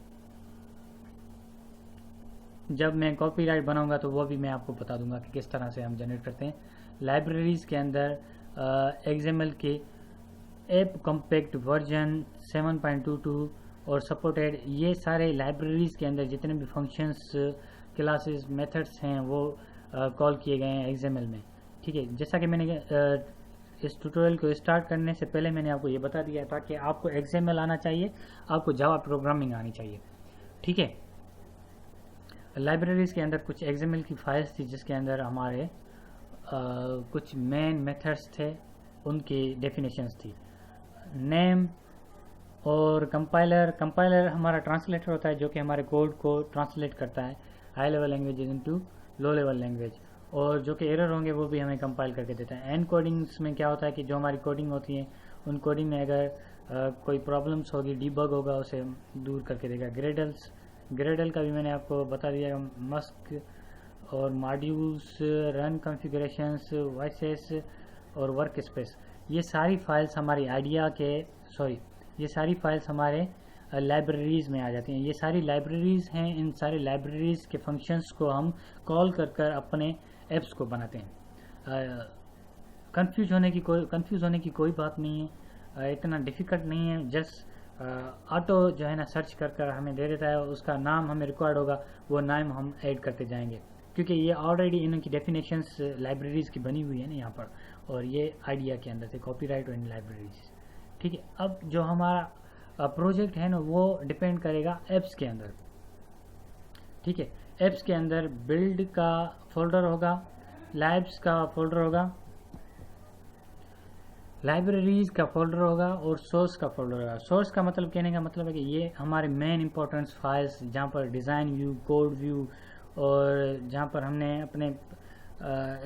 जब मैं कॉपीराइट बनाऊंगा तो वो भी मैं आपको बता दूंगा कि किस तरह से हम जनरेट करते हैं। लाइब्रेरीज के अंदर XML के ऐप कॉम्पैक्ट वर्जन 7.22 और सपोर्टेड, ये सारे लाइब्रेरीज के अंदर जितने भी फंक्शंस, क्लासेस, मेथड्स हैं वो कॉल किए गए हैं XML में। ठीक है, जैसा कि मैंने इस ट्यूटोरियल को स्टार्ट करने से पहले मैंने आपको ये बता दिया था कि आपको XML आना चाहिए, आपको जावा प्रोग्रामिंग आनी चाहिए। ठीक है, लाइब्रेरीज के अंदर कुछ XML की फाइल्स थी जिसके अंदर हमारे कुछ मेन मेथड्स थे, उनकी डेफिनेशंस थी। नेम और कंपाइलर हमारा ट्रांसलेटर होता है जो कि हमारे कोड को ट्रांसलेट करता है high level language into low level language, और जो कि एरर होंगे वो भी हमें कंपाइल करके देता है। एंड कोडिंग्स में क्या होता है कि जो हमारी कोडिंग होती है उन कोडिंग में अगर कोई प्रॉब्लम्स होगी, डीबग होगा, उसे दूर करके देगा। ग्रेडल का भी मैंने आपको बता दिया, मस्क और मॉड्यूल्स, रन कॉन्फ़िगरेशंस, वॉइसेस और वर्क स्पेस, ये सारी फाइल्स हमारी ये सारी फाइल्स हमारे लाइब्रेरीज में आ जाती हैं। ये सारी लाइब्रेरीज हैं, इन सारी लाइब्रेरीज के फंक्शंस को हम कॉल कर अपने ऐप्स को बनाते हैं। कंफ्यूज होने की कोई बात नहीं है, इतना डिफ़िकल्ट नहीं है। जस्ट ऑटो जो है ना सर्च कर हमें दे देता है, उसका नाम हमें रिक्वायर्ड होगा, वो नाम हम ऐड करते जाएंगे, क्योंकि ये ऑलरेडी इनकी डेफिनेशंस लाइब्रेरीज की बनी हुई है ना यहाँ पर, और ये आइडिया के अंदर थे कॉपीराइट और इन लाइब्रेरीज। ठीक है, अब जो हमारा प्रोजेक्ट है ना वो डिपेंड करेगा ऐप्स के अंदर। ठीक है, ऐप्स के अंदर बिल्ड का फोल्डर होगा, लाइब्स का फोल्डर होगा, लाइब्रेरीज का फोल्डर होगा और सोर्स का फोल्डर होगा। सोर्स का मतलब, कहने का मतलब है कि ये हमारे मेन इंपॉर्टेंस फाइल्स जहाँ पर डिज़ाइन व्यू, कोड व्यू और जहाँ पर हमने अपने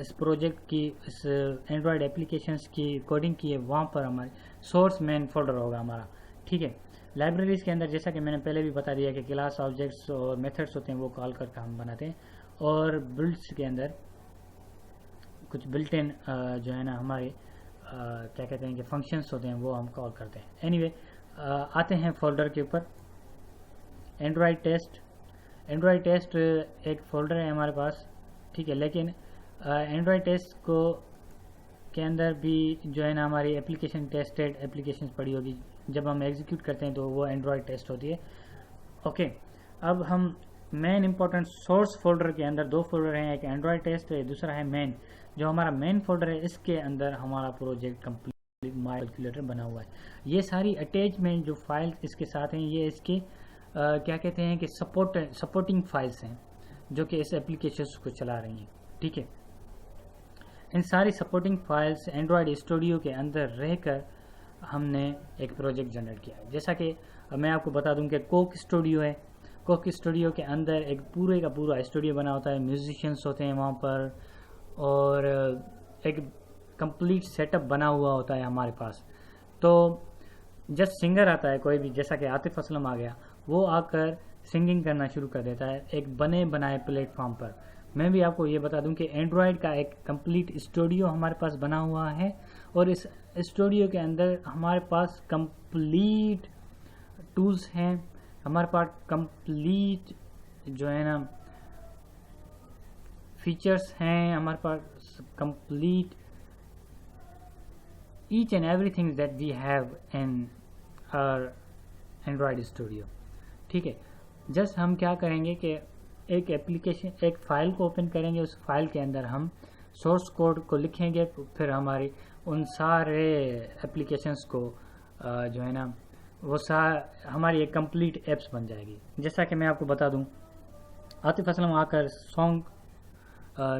इस प्रोजेक्ट की, इस एंड्रॉयड एप्लीकेशंस की कोडिंग की है, वहाँ पर हमारे सोर्स मेन फोल्डर होगा हमारा। ठीक है, लाइब्रेरीज के अंदर जैसा कि मैंने पहले भी बता दिया कि क्लास, ऑब्जेक्ट्स और मेथड्स होते हैं वो कॉल करके हम बनाते हैं, और बिल्ड्स के अंदर कुछ बिल्ट इन जो है ना हमारे क्या कहते हैं कि फंक्शंस होते हैं वो हम कॉल करते हैं। एनीवे, आते हैं फोल्डर के ऊपर। एंड्रॉयड टेस्ट एक फोल्डर है हमारे पास। ठीक है, लेकिन एंड्रॉयड टेस्ट को के अंदर भी जो है ना हमारी एप्लीकेशन टेस्टेड एप्लीकेशंस पड़ी होगी, जब हम एग्जीक्यूट करते हैं तो वो एंड्रॉयड टेस्ट होती है। ओके, अब हम मेन इंपॉर्टेंट सोर्स फोल्डर के अंदर दो फोल्डर हैं, एक एंड्रॉयड टेस्ट है, दूसरा है मेन। जो हमारा मेन फोल्डर है इसके अंदर हमारा प्रोजेक्ट कंप्लीट माय कैलकुलेटर बना हुआ है। ये सारी अटैचमेंट जो फाइल इसके साथ हैं ये इसके क्या कहते हैं कि सपोर्टिंग फाइल्स हैं जो कि इस एप्लीकेशन को चला रही हैं। ठीक है, इन सारी सपोर्टिंग फाइल्स एंड्रॉयड स्टूडियो के अंदर रहकर हमने एक प्रोजेक्ट जनरेट किया है। जैसा कि मैं आपको बता दूं कि कोक स्टूडियो है। कोक स्टूडियो के अंदर एक पूरे का पूरा स्टूडियो बना होता है, म्यूजिशियंस होते हैं वहाँ पर, और एक कंप्लीट सेटअप बना हुआ होता है हमारे पास। तो जस्ट सिंगर आता है कोई भी, जैसा कि आतिफ असलम आ गया, वो आकर सिंगिंग करना शुरू कर देता है एक बने बनाए प्लेटफॉर्म पर। मैं भी आपको ये बता दूं कि एंड्रॉयड का एक कंप्लीट स्टूडियो हमारे पास बना हुआ है, और इस स्टूडियो के अंदर हमारे पास कंप्लीट टूल्स हैं, हमारे पास कंप्लीट जो है ना फीचर्स हैं, हमारे पास complete each and everything that we have in our Android Studio। ठीक है, जस्ट हम क्या करेंगे कि एक एप्लीकेशन, एक फाइल को ओपन करेंगे, उस फाइल के अंदर हम सोर्स कोड को लिखेंगे, फिर हमारी उन सारे एप्लीकेशंस को जो है ना वो हमारी एक कंप्लीट एप्स बन जाएगी। जैसा कि मैं आपको बता दूं, आतिफ असलम आकर सॉन्ग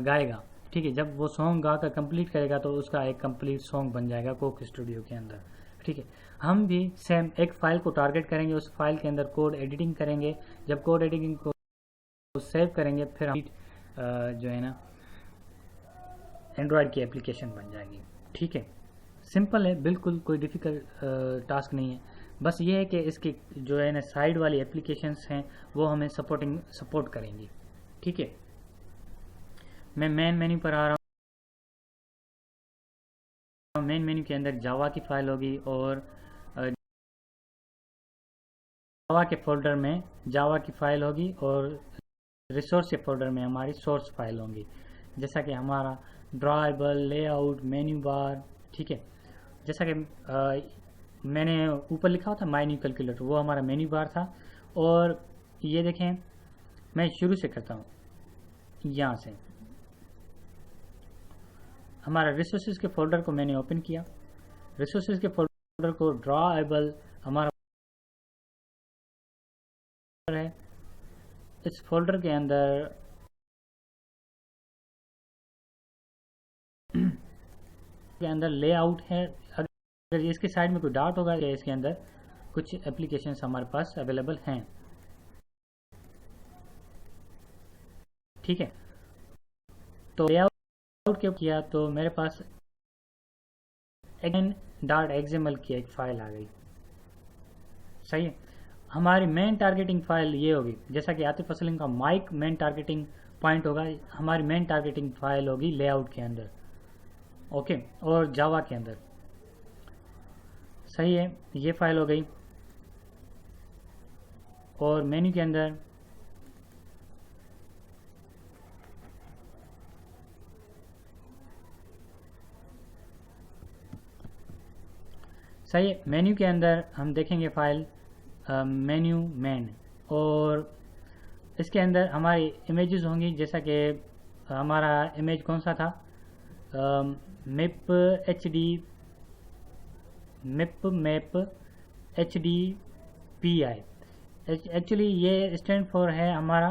गाएगा, ठीक है, जब वो सॉन्ग गाकर कंप्लीट करेगा तो उसका एक कंप्लीट सॉन्ग बन जाएगा कोक स्टूडियो के अंदर। ठीक है, हम भी सेम एक फाइल को टारगेट करेंगे, उस फाइल के अंदर कोड एडिटिंग करेंगे, जब कोड एडिटिंग को सेव करेंगे फिर हम जो है ना एंड्रॉयड की एप्लीकेशन बन जाएगी। ठीक है, सिंपल है, बिल्कुल कोई डिफ़िकल्ट टास्क नहीं है। बस ये है कि इसकी जो है ना साइड वाली एप्लीकेशंस हैं वो हमें सपोर्ट करेंगी। ठीक है, मैं मेन मेन्यू पर आ रहा हूँ। मेन मेन्यू के अंदर जावा की फाइल होगी, और जावा के फोल्डर में जावा की फाइल होगी, और रिसोर्स के फोल्डर में हमारी सोर्स फाइल होंगी। जैसा कि हमारा ड्राइबल, लेआउट, मेन्यू बार। ठीक है, जैसा कि मैंने ऊपर लिखा था माई न्यू कैलकुलेटर, वो हमारा मेन्यू बार था। और ये देखें, मैं शुरू से करता हूँ, यहाँ से हमारा रिसोर्सेज के फोल्डर को मैंने ओपन किया। रिसोर्सेज के फोल्डर को ड्राइबल हमारा है, इस फोल्डर के अंदर लेआउट है। अगर इसके साइड में कोई डॉट होगा या इसके अंदर कुछ एप्लीकेशंस हमारे पास अवेलेबल हैं। ठीक है, तो लेआउट के किया तो मेरे पास .xml की एक फाइल आ गई। सही है, हमारी मेन टारगेटिंग फाइल ये होगी। जैसा कि आतिफ असलम का माइक मेन टारगेटिंग पॉइंट होगा, हमारी मेन टारगेटिंग फाइल होगी लेआउट के अंदर। ओके, और जावा के अंदर। सही है, ये फाइल हो गई। और मेन्यू के अंदर सही है, मेन्यू के अंदर हम देखेंगे फाइल मेन्यू मैन, और इसके अंदर हमारी इमेजेस होंगी। जैसा कि हमारा इमेज कौन सा था, मिप HDPI। एक्चुअली ये स्टैंड फॉर है हमारा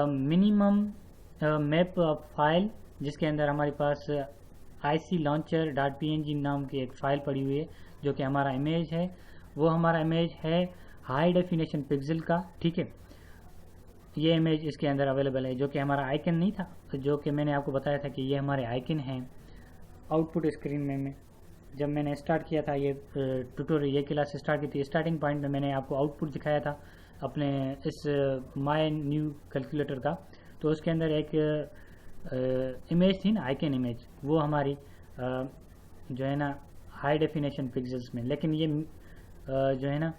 मिनिमम मैप ऑफ फाइल, जिसके अंदर हमारे पास ICLauncher.png नाम की एक फाइल पड़ी हुई है, जो कि हमारा इमेज है। वो हमारा इमेज है हाई डेफिनेशन पिक्सल का। ठीक है, ये इमेज इसके अंदर अवेलेबल है, जो कि हमारा आइकन नहीं था, जो कि मैंने आपको बताया था कि ये हमारे आइकन हैं आउटपुट स्क्रीन में। जब मैंने स्टार्ट किया था ये ट्यूटोरियल, ये क्लास स्टार्ट की थी, स्टार्टिंग पॉइंट में मैंने आपको आउटपुट दिखाया था अपने इस माई न्यू कैलकुलेटर का। तो उसके अंदर एक इमेज थी ना, आइकन इमेज, वो हमारी जो है ना हाई डेफिनेशन पिक्सल्स में। लेकिन ये जो है ना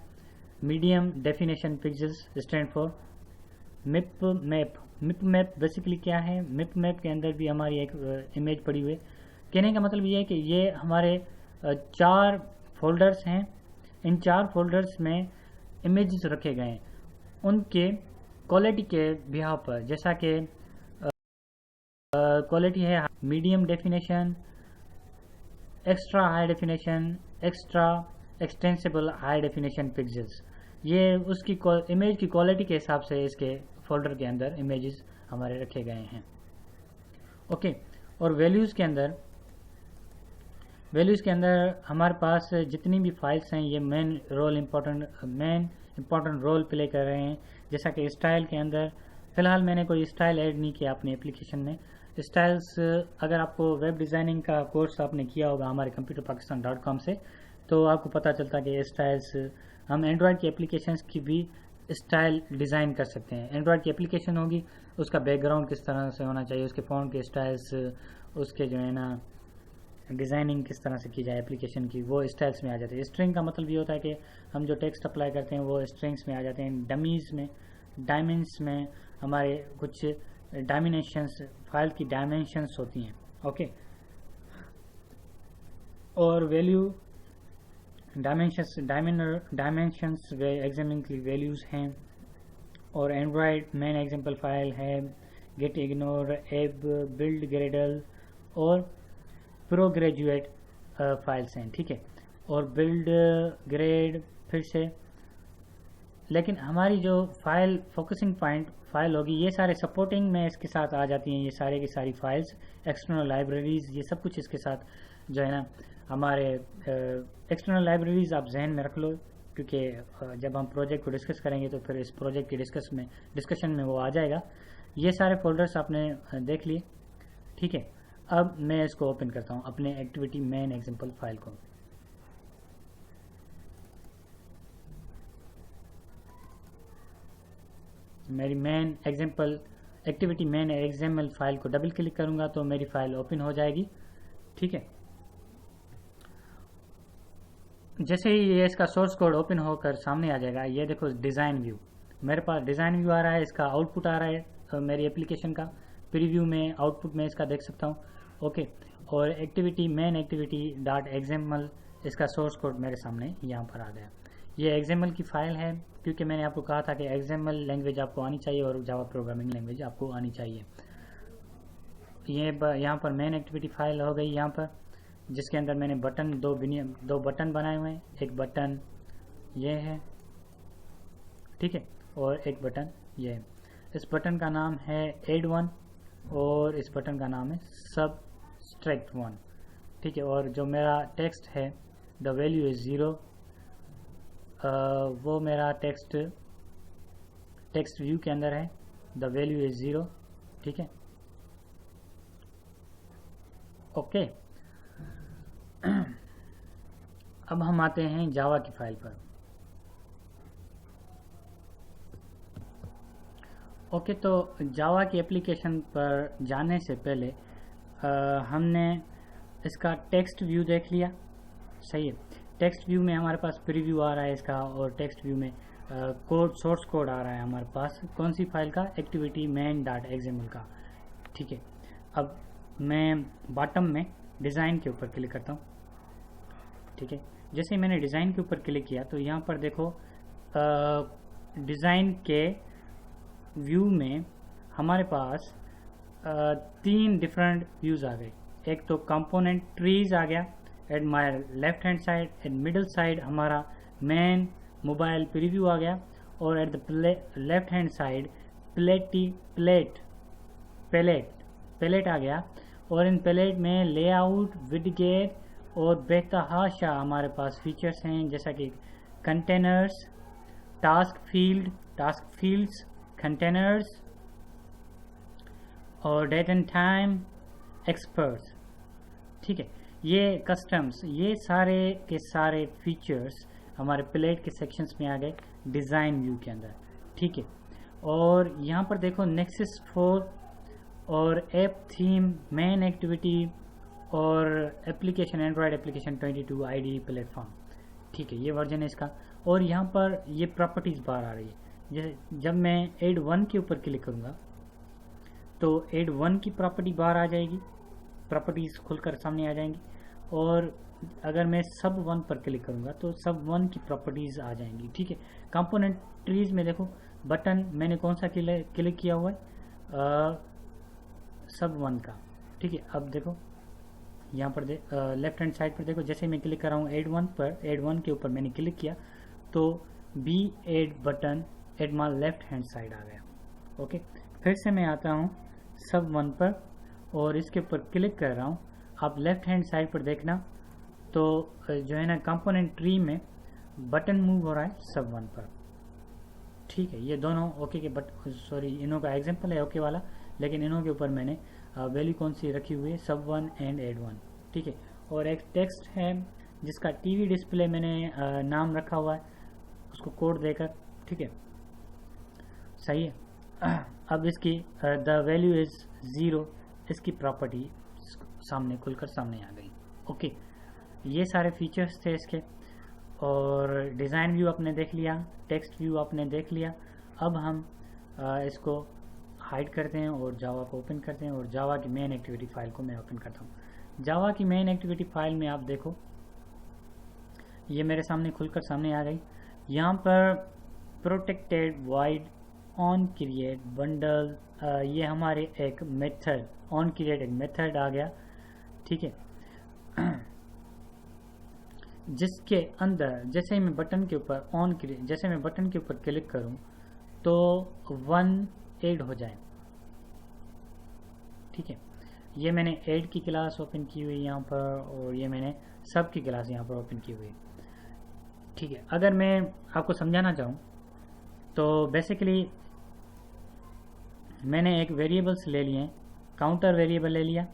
medium definition pixels stand for mip map. Basically क्या है, मिप मैप के अंदर भी हमारी एक इमेज पड़ी हुई है। कहने का मतलब ये है कि ये हमारे 4 फोल्डर्स हैं, इन 4 फोल्डर्स में इमेजेस रखे गए हैं उनके क्वालिटी के बिहाव पर। जैसा कि क्वालिटी है medium definition, extra high definition, extra extensible high definition pixels. ये उसकी इमेज की क्वालिटी के हिसाब से इसके फोल्डर के अंदर इमेजेस हमारे रखे गए हैं। ओके, और वैल्यूज़ के अंदर हमारे पास जितनी भी फाइल्स हैं ये मेन इम्पोर्टेंट रोल प्ले कर रहे हैं। जैसा कि स्टाइल के अंदर फ़िलहाल मैंने कोई स्टाइल ऐड नहीं किया अपने एप्लीकेशन में। स्टाइल्स, अगर आपको वेब डिज़ाइनिंग का कोर्स आपने किया होगा हमारे computerpakistan.com से, तो आपको पता चलता है कि स्टाइल्स हम एंड्रॉयड की एप्लीकेशंस की भी स्टाइल डिज़ाइन कर सकते हैं। एंड्रॉयड की एप्लीकेशन होगी, उसका बैकग्राउंड किस तरह से होना चाहिए, उसके फ़ॉन्ट के स्टाइल्स, उसके जो है ना डिज़ाइनिंग किस तरह से की जाए एप्लीकेशन की, वो स्टाइल्स में आ जाते हैं। स्ट्रिंग का मतलब ये होता है कि हम जो टेक्स्ट अप्लाई करते हैं वो स्ट्रिंग्स में आ जाते हैं। डमीज़ में, डायमेंस में हमारे कुछ डायमेंशंस, फाइल की डायमेंशंस होती हैं। ओके, और वैल्यू डायमेंशंस वे एग्जाम्पल की वैल्यूज़ हैं। और एंड्रॉयड मेन एग्जाम्पल फाइल है, गेट, इग्नोर, एब, बिल्ड, ग्रेडल और प्रो ग्रेजुएट फाइल्स हैं। ठीक है, और बिल्ड, ग्रेड फिर से, लेकिन हमारी जो फाइल फोकसिंग पॉइंट फाइल होगी ये सारे सपोर्टिंग में इसके साथ आ जाती हैं। ये सारे की सारी फाइल्स, एक्सटर्नल लाइब्रेरीज, ये सब कुछ इसके साथ जो है ना हमारे एक्सटर्नल लाइब्रेरीज आप जहन में रख लो, क्योंकि जब हम प्रोजेक्ट को डिस्कस करेंगे तो फिर इस प्रोजेक्ट की डिस्कशन में वो आ जाएगा। ये सारे फोल्डर्स आपने देख लिए। ठीक है, अब मैं इसको ओपन करता हूँ अपने एक्टिविटी मेन एग्जाम्पल फाइल को। मेरी main example activity main example file को डबल क्लिक करूँगा तो मेरी फाइल ओपन हो जाएगी। ठीक है, जैसे ही ये इसका सोर्स कोड ओपन होकर सामने आ जाएगा, ये देखो डिज़ाइन व्यू, मेरे पास डिज़ाइन व्यू आ रहा है, इसका आउटपुट आ रहा है मेरी एप्लीकेशन का। प्रीव्यू में आउटपुट में इसका देख सकता हूँ। ओके, और activity main activity dot example, इसका सोर्स कोड मेरे सामने यहाँ पर आ गया। ये एक्जाम्पल की फाइल है, क्योंकि मैंने आपको कहा था कि एक्जाम्पल लैंग्वेज आपको आनी चाहिए और जावा प्रोग्रामिंग लैंग्वेज आपको आनी चाहिए। ये यहाँ पर मेन एक्टिविटी फाइल हो गई यहाँ पर, जिसके अंदर मैंने बटन दो बटन बनाए हुए हैं। एक बटन ये है, ठीक है, और एक बटन ये है। इस बटन का नाम है एड 1 और इस बटन का नाम है सबस्ट्रैक्ट 1। ठीक है, और जो मेरा टेक्स्ट है द वैल्यू इज 0, वो मेरा टेक्स्ट व्यू के अंदर है, द वैल्यू इज 0। ठीक है, ओके। अब हम आते हैं जावा की फाइल पर। ओके, तो जावा की एप्लीकेशन पर जाने से पहले हमने इसका टेक्स्ट व्यू देख लिया। सही है, टेक्स्ट व्यू में हमारे पास प्रीव्यू आ रहा है इसका, और टेक्स्ट व्यू में सोर्स कोड आ रहा है हमारे पास। कौन सी फाइल का? एक्टिविटी मेन डॉट एक्सएमएल का। ठीक है, अब मैं बॉटम में डिज़ाइन के ऊपर क्लिक करता हूँ। ठीक है, जैसे ही मैंने डिज़ाइन के ऊपर क्लिक किया तो यहाँ पर देखो डिज़ाइन के व्यू में हमारे पास 3 डिफरेंट व्यूज़ आ गए। एक तो कंपोनेंट ट्रीज आ गया at my left hand side, at middle side हमारा मेन मोबाइल प्रीव्यू आ गया, और at the left hand side palette आ गया। और इन पैलेट में लेआउट, विडगेट और बेतहाशा हमारे पास फीचर्स हैं, जैसा कि कंटेनर्स, टास्क फील्ड्स, कंटेनर्स और डेट एंड टाइम, एक्सपर्ट्स। ठीक है, ये कस्टम्स, ये सारे के सारे फीचर्स हमारे प्लेट के सेक्शंस में आ गए डिज़ाइन व्यू के अंदर। ठीक है, और यहाँ पर देखो नेक्सस 4 और ऐप थीम, मेन एक्टिविटी और application, Android application 22 ID platform. ठीक है, ये वर्जन है इसका। और यहाँ पर ये प्रॉपर्टीज़ बाहर आ रही है। जैसे जब मैं एड 1 के ऊपर क्लिक करूँगा तो एड 1 की प्रॉपर्टी बाहर आ जाएगी, प्रॉपर्टीज़ खुलकर सामने आ जाएंगी। और अगर मैं सब 1 पर क्लिक करूँगा तो सब 1 की प्रॉपर्टीज़ आ जाएंगी। ठीक है, कंपोनेंट ट्रीज में देखो बटन मैंने कौन सा क्लिक किया हुआ है, सब 1 का। ठीक है, अब देखो यहाँ पर लेफ्ट हैंड साइड पर देखो, जैसे मैं क्लिक कर रहा हूँ एड 1 पर, एड 1 के ऊपर मैंने क्लिक किया तो B add button at my left hand side आ गया। ओके, फिर से मैं आता हूँ सब 1 पर और इसके ऊपर क्लिक कर रहा हूँ, आप लेफ्ट हैंड साइड पर देखना तो जो है ना कंपोनेंट ट्री में बटन मूव हो रहा है सब 1 पर। ठीक है, ये दोनों ओके के सॉरी इनों का एग्जांपल है ओके वाला, लेकिन इनों के ऊपर मैंने वैल्यू कौन सी रखी हुई है, सब 1 एंड एड 1। ठीक है, और एक टेक्स्ट है जिसका टीवी डिस्प्ले मैंने नाम रखा हुआ है, उसको कोड देकर। ठीक है, सही है। अब इसकी द वैल्यू इज 0, इसकी प्रॉपर्टी सामने खुलकर सामने आ गई। ओके, ये सारे फीचर्स थे इसके। और डिज़ाइन व्यू आपने देख लिया, टेक्स्ट व्यू आपने देख लिया। अब हम इसको हाइड करते हैं और जावा को ओपन करते हैं, और जावा की मेन एक्टिविटी फाइल को मैं ओपन करता हूँ। जावा की मेन एक्टिविटी फाइल में आप देखो, ये मेरे सामने खुलकर सामने आ गई। यहाँ पर protected wide on create bundle, ये हमारे एक मेथड ऑन क्रिएट एक मेथड आ गया। ठीक है, जिसके अंदर जैसे ही मैं बटन के ऊपर जैसे मैं बटन के ऊपर क्लिक करूं तो 1 ऐड हो जाए। ठीक है, ये मैंने ऐड की क्लास ओपन की हुई यहाँ पर, और ये मैंने सब की क्लास यहाँ पर ओपन की हुई है। ठीक है, अगर मैं आपको समझाना चाहूँ तो बेसिकली मैंने एक वेरिएबल्स ले लिए, काउंटर वेरिएबल ले लिया।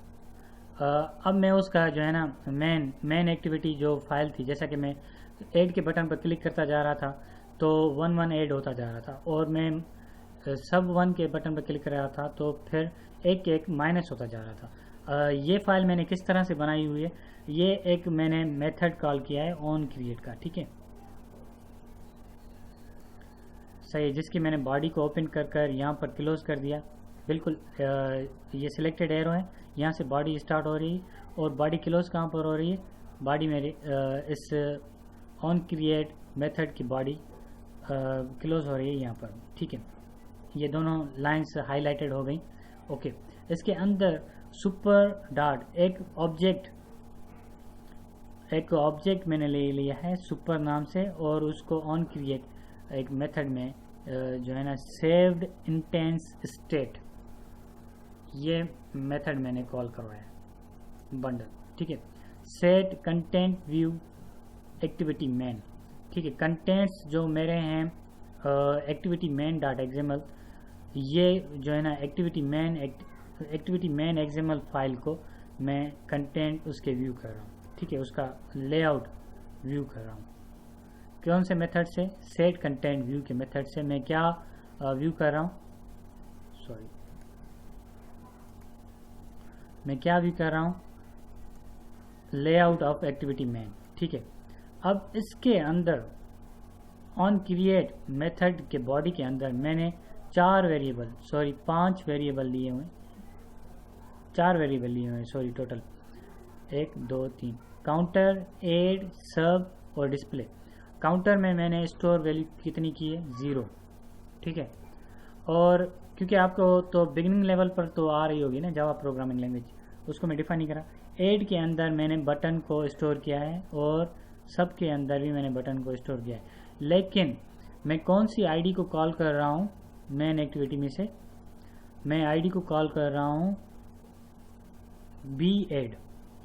अब मैं उसका जो है ना मेन एक्टिविटी जो फाइल थी, जैसा कि मैं ऐड के बटन पर क्लिक करता जा रहा था तो 1 ऐड होता जा रहा था, और मैं सब 1 के बटन पर क्लिक कर रहा था तो फिर एक माइनस होता जा रहा था। ये फाइल मैंने किस तरह से बनाई हुई है, ये एक मैंने मेथड कॉल किया है ऑन क्रिएट का। ठीक है, सही, जिसकी मैंने बॉडी को ओपन कर यहाँ पर क्लोज कर दिया। बिल्कुल ये सिलेक्टेड एरो है, यहाँ से बॉडी स्टार्ट हो रही है, और बॉडी क्लोज कहाँ पर हो रही है, बॉडी मेरी इस ऑन क्रिएट मेथड की बॉडी क्लोज हो रही है यहाँ पर। ठीक है, ये दोनों लाइंस हाईलाइटेड हो गई। ओके, इसके अंदर सुपर डॉट एक ऑब्जेक्ट मैंने ले लिया है सुपर नाम से, और उसको ऑन क्रिएट एक मेथड में जो है ना सेव्ड इंटेंस स्टेट, ये मेथड मैंने कॉल करवाया बंडल। ठीक है, set content view activity main. ठीक है, कंटेंट्स जो मेरे हैं एक्टिविटी मेन डॉट एक्सएमएल, ये जो है ना एक्टिविटी मेन एक्सएमएल फाइल को मैं कंटेंट उसके व्यू कर रहा हूँ। ठीक है, उसका लेआउट व्यू कर रहा हूँ। कौन से मेथड से, सेट कंटेंट व्यू के मेथड से मैं क्या व्यू कर रहा हूँ, मैं क्या व्यू कर रहा हूँ, लेआउट ऑफ एक्टिविटी मेन। ठीक है, अब इसके अंदर ऑन क्रिएट मेथड के बॉडी के अंदर मैंने 5 वेरिएबल लिए हुए, 4 वेरिएबल लिए हुए सॉरी, टोटल 1 2 3, काउंटर, ऐड, सब और डिस्प्ले। काउंटर में मैंने स्टोर वैल्यू कितनी की है, 0। ठीक है, और क्योंकि आपको तो बिगिनिंग लेवल पर तो आ रही होगी ना जावा प्रोग्रामिंग लैंग्वेज, उसको मैं डिफाइन नहीं करा। ऐड के अंदर मैंने बटन को स्टोर किया है, और सब के अंदर भी मैंने बटन को स्टोर किया है। लेकिन मैं कौन सी आईडी को कॉल कर रहा हूँ, मेन एक्टिविटी में से मैं आईडी को कॉल कर रहा हूँ बी एड।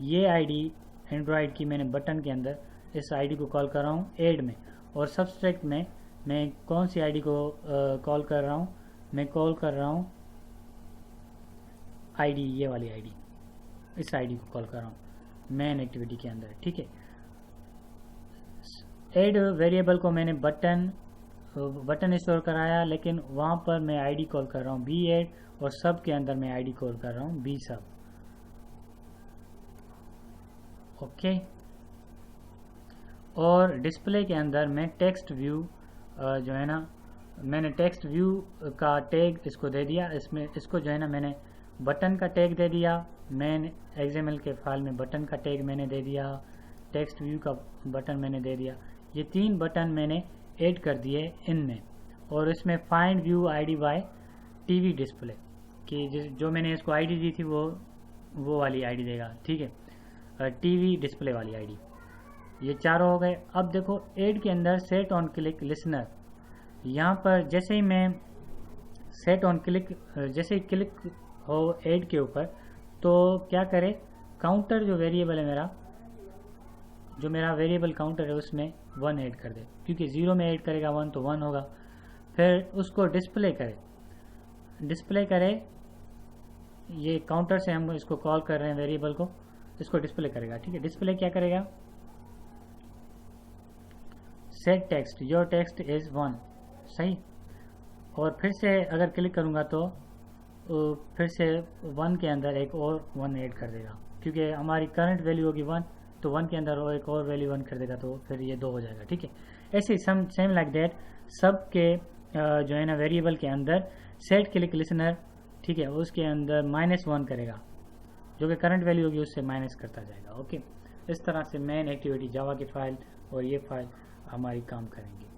ये आईडी एंड्रॉयड की मैंने बटन के अंदर इस आईडी को कॉल कर रहा हूँ ऐड में, और सब्सट्रैक्ट में मैं कौन सी आईडी को कॉल कर रहा हूँ, मैं कॉल कर रहा हूँ आईडी, ये वाली आईडी, इस आईडी को कॉल कर रहा हूँ मेन एक्टिविटी के अंदर। ठीक है, ऐड वेरिएबल को मैंने बटन स्टोर कराया, लेकिन वहाँ पर मैं आईडी कॉल कर रहा हूँ बी ऐड, और सब के अंदर मैं आईडी कॉल कर रहा हूँ बी सब। ओके, और डिस्प्ले के अंदर मैं टेक्स्ट व्यू जो है ना, मैंने टेक्स्ट व्यू का टैग इसको दे दिया, इसको जो है ना मैंने बटन का टैग दे दिया, मेन एक्सएमएल के फाइल में बटन का टैग मैंने दे दिया, टेक्स्ट व्यू का बटन मैंने दे दिया। ये 3 बटन मैंने ऐड कर दिए इनमें, और इसमें find view ID by TV display कि जो मैंने इसको आईडी दी थी वो वाली आईडी देगा। ठीक है, टीवी डिस्प्ले वाली आईडी। ये चारों हो गए। अब देखो ऐड के अंदर सेट ऑन क्लिक लिसनर, यहाँ पर जैसे ही मैं सेट ऑन क्लिक, जैसे ही क्लिक हो ऐड के ऊपर तो क्या करे, काउंटर जो वेरिएबल है मेरा, जो मेरा वेरिएबल काउंटर है उसमें 1 ऐड कर दे, क्योंकि 0 में ऐड करेगा 1 तो 1 होगा। फिर उसको डिस्प्ले करे, ये काउंटर से हम इसको कॉल कर रहे हैं वेरिएबल को, इसको डिस्प्ले करेगा। ठीक है, डिस्प्ले क्या करेगा, set text your text is 1, सही। और फिर से अगर क्लिक करूंगा तो फिर से 1 के अंदर एक और 1 ऐड कर देगा, क्योंकि हमारी करंट वैल्यू होगी 1, तो 1 के अंदर एक और वैल्यू 1 कर देगा, तो फिर ये 2 हो जाएगा। ठीक है, ऐसे सेम लाइक दैट सब के जो है ना वेरिएबल के अंदर सेट क्लिक लिसनर, ठीक है, उसके अंदर -1 करेगा, जो कि करंट वैल्यू होगी उससे माइनस करता जाएगा। ओके, इस तरह से मेन एक्टिविटी जावा की फाइल और ये फाइल हमारी काम करेंगे।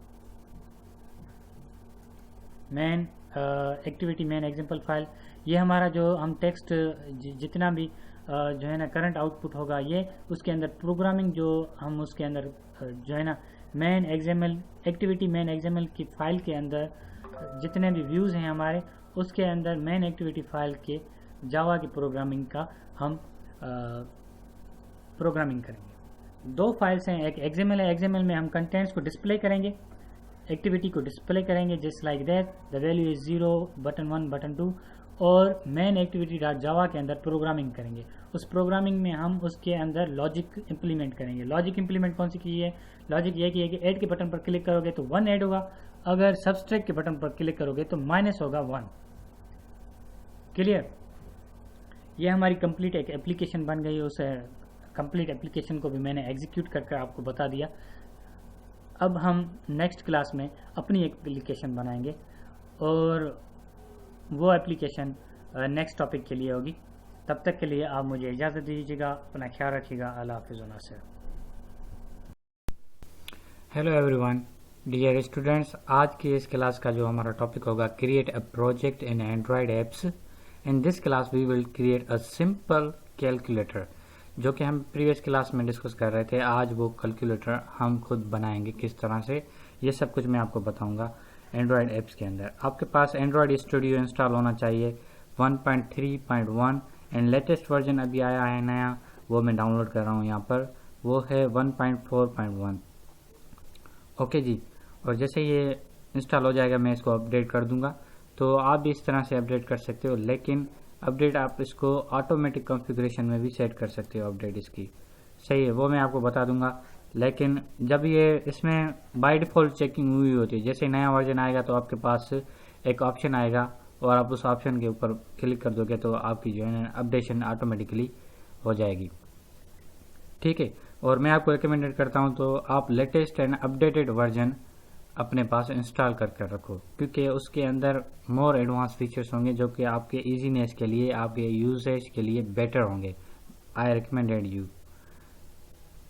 Main activity main example file, ये हमारा जो हम टेक्स्ट जितना भी जो है ना करंट आउटपुट होगा, ये उसके अंदर प्रोग्रामिंग जो हम उसके अंदर जो है ना main example activity main example की फाइल के अंदर जितने भी व्यूज़ हैं हमारे, उसके अंदर मेन एक्टिविटी फाइल के जावा की प्रोग्रामिंग का हम प्रोग्रामिंग करेंगे। 2 फाइल्स हैं, एक XML है, XML में हम कंटेंट्स को डिस्प्ले करेंगे, एक्टिविटी को डिस्प्ले करेंगे just like that, the value is 0, button 1 button 2, और मेन एक्टिविटी डॉट जावा के अंदर प्रोग्रामिंग करेंगे। उस प्रोग्रामिंग में हम उसके अंदर लॉजिक इंप्लीमेंट करेंगे। लॉजिक इंप्लीमेंट कौन सी की है, लॉजिक ये की है कि ऐड के बटन पर क्लिक करोगे तो 1 ऐड होगा, अगर सब्सट्रैक्ट के बटन पर क्लिक करोगे तो माइनस होगा 1। क्लियर, ये हमारी कंप्लीट एक एप्लीकेशन बन गई। उस कंप्लीट एप्लीकेशन को भी मैंने एग्जीक्यूट करके आपको बता दिया। अब हम नेक्स्ट क्लास में अपनी एक एप्लीकेशन बनाएंगे और वो एप्लीकेशन नेक्स्ट टॉपिक के लिए होगी। तब तक के लिए आप मुझे इजाज़त दीजिएगा, अपना ख्याल रखिएगा। अल्लाह हाफ़िज़ व नासिर। हेलो एवरीवन, डियर स्टूडेंट्स, आज की इस क्लास का जो हमारा टॉपिक होगा, create a project in Android apps. In this class we will create a simple calculator, जो कि हम प्रीवियस क्लास में डिस्कस कर रहे थे। आज वो कैलकुलेटर हम खुद बनाएंगे किस तरह से, ये सब कुछ मैं आपको बताऊंगा। एंड्रॉयड ऐप्स के अंदर आपके पास एंड्रॉयड स्टूडियो इंस्टॉल होना चाहिए 1.3.1 एंड लेटेस्ट वर्जन अभी आया है नया, वो मैं डाउनलोड कर रहा हूँ यहाँ पर, वो है 1.4.1। ओके जी, और जैसे ये इंस्टॉल हो जाएगा मैं इसको अपडेट कर दूंगा। तो आप भी इस तरह से अपडेट कर सकते हो, लेकिन अपडेट आप इसको ऑटोमेटिक कॉन्फ़िगरेशन में भी सेट कर सकते हो अपडेट इसकी, सही है, वो मैं आपको बता दूंगा। लेकिन जब ये इसमें बाय डिफ़ॉल्ट चेकिंग हुई होती है, जैसे नया वर्जन आएगा तो आपके पास एक ऑप्शन आएगा और आप उस ऑप्शन के ऊपर क्लिक कर दोगे तो आपकी जो है अपडेशन ऑटोमेटिकली हो जाएगी। ठीक है, और मैं आपको रिकमेंडेड करता हूँ तो आप लेटेस्ट एंड अपडेटेड वर्जन अपने पास इंस्टॉल कर रखो, क्योंकि उसके अंदर मोर एडवांस फीचर्स होंगे जो कि आपके इजीनेस के लिए, आपके यूजेज के लिए बेटर होंगे। आई रिकमेंडेड यू।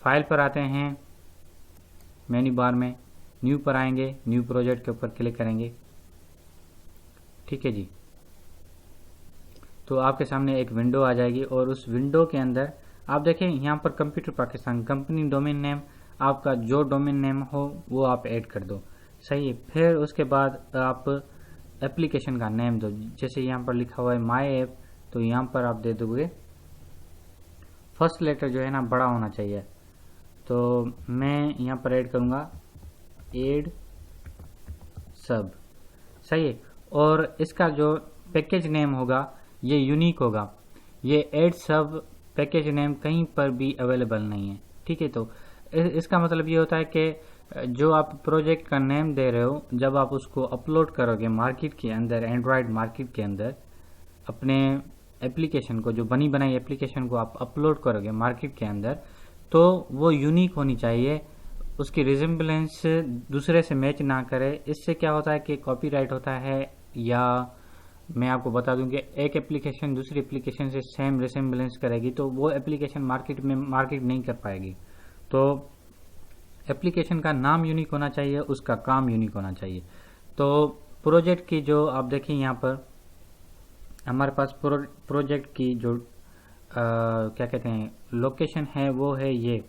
फाइल पर आते हैं, मेन्यू बार में न्यू पर आएंगे, न्यू प्रोजेक्ट के ऊपर क्लिक करेंगे। ठीक है जी, तो आपके सामने एक विंडो आ जाएगी और उस विंडो के अंदर आप देखें यहाँ पर computer Pakistan company domain name, आपका जो डोमेन नेम हो वो आप ऐड कर दो, सही है। फिर उसके बाद आप एप्लीकेशन का नेम दो, जैसे यहाँ पर लिखा हुआ है माई ऐप, तो यहाँ पर आप दे दोगे फर्स्ट लेटर जो है ना बड़ा होना चाहिए, तो मैं यहाँ पर ऐड करूँगा एड सब, सही है। और इसका जो पैकेज नेम होगा ये यूनिक होगा, ये एड सब पैकेज नेम कहीं पर भी अवेलेबल नहीं है। ठीक है, तो इसका मतलब ये होता है कि जो आप प्रोजेक्ट का नेम दे रहे हो, जब आप उसको अपलोड करोगे मार्केट के अंदर, एंड्रॉयड मार्केट के अंदर, अपने एप्लीकेशन को, जो बनी बनाई एप्लीकेशन को आप अपलोड करोगे मार्केट के अंदर, तो वो यूनिक होनी चाहिए, उसकी रिजेम्बलेंस दूसरे से मैच ना करे। इससे क्या होता है कि कॉपीराइट होता है, या मैं आपको बता दूं कि एक एप्लीकेशन दूसरी एप्लीकेशन से सेम रिजेम्बलेंस करेगी तो वो एप्लीकेशन मार्केट नहीं कर पाएगी। तो एप्लीकेशन का नाम यूनिक होना चाहिए, उसका काम यूनिक होना चाहिए। तो प्रोजेक्ट की जो आप देखिए यहाँ पर हमारे पास प्रोजेक्ट की जो क्या कहते हैं लोकेशन है वो है ये।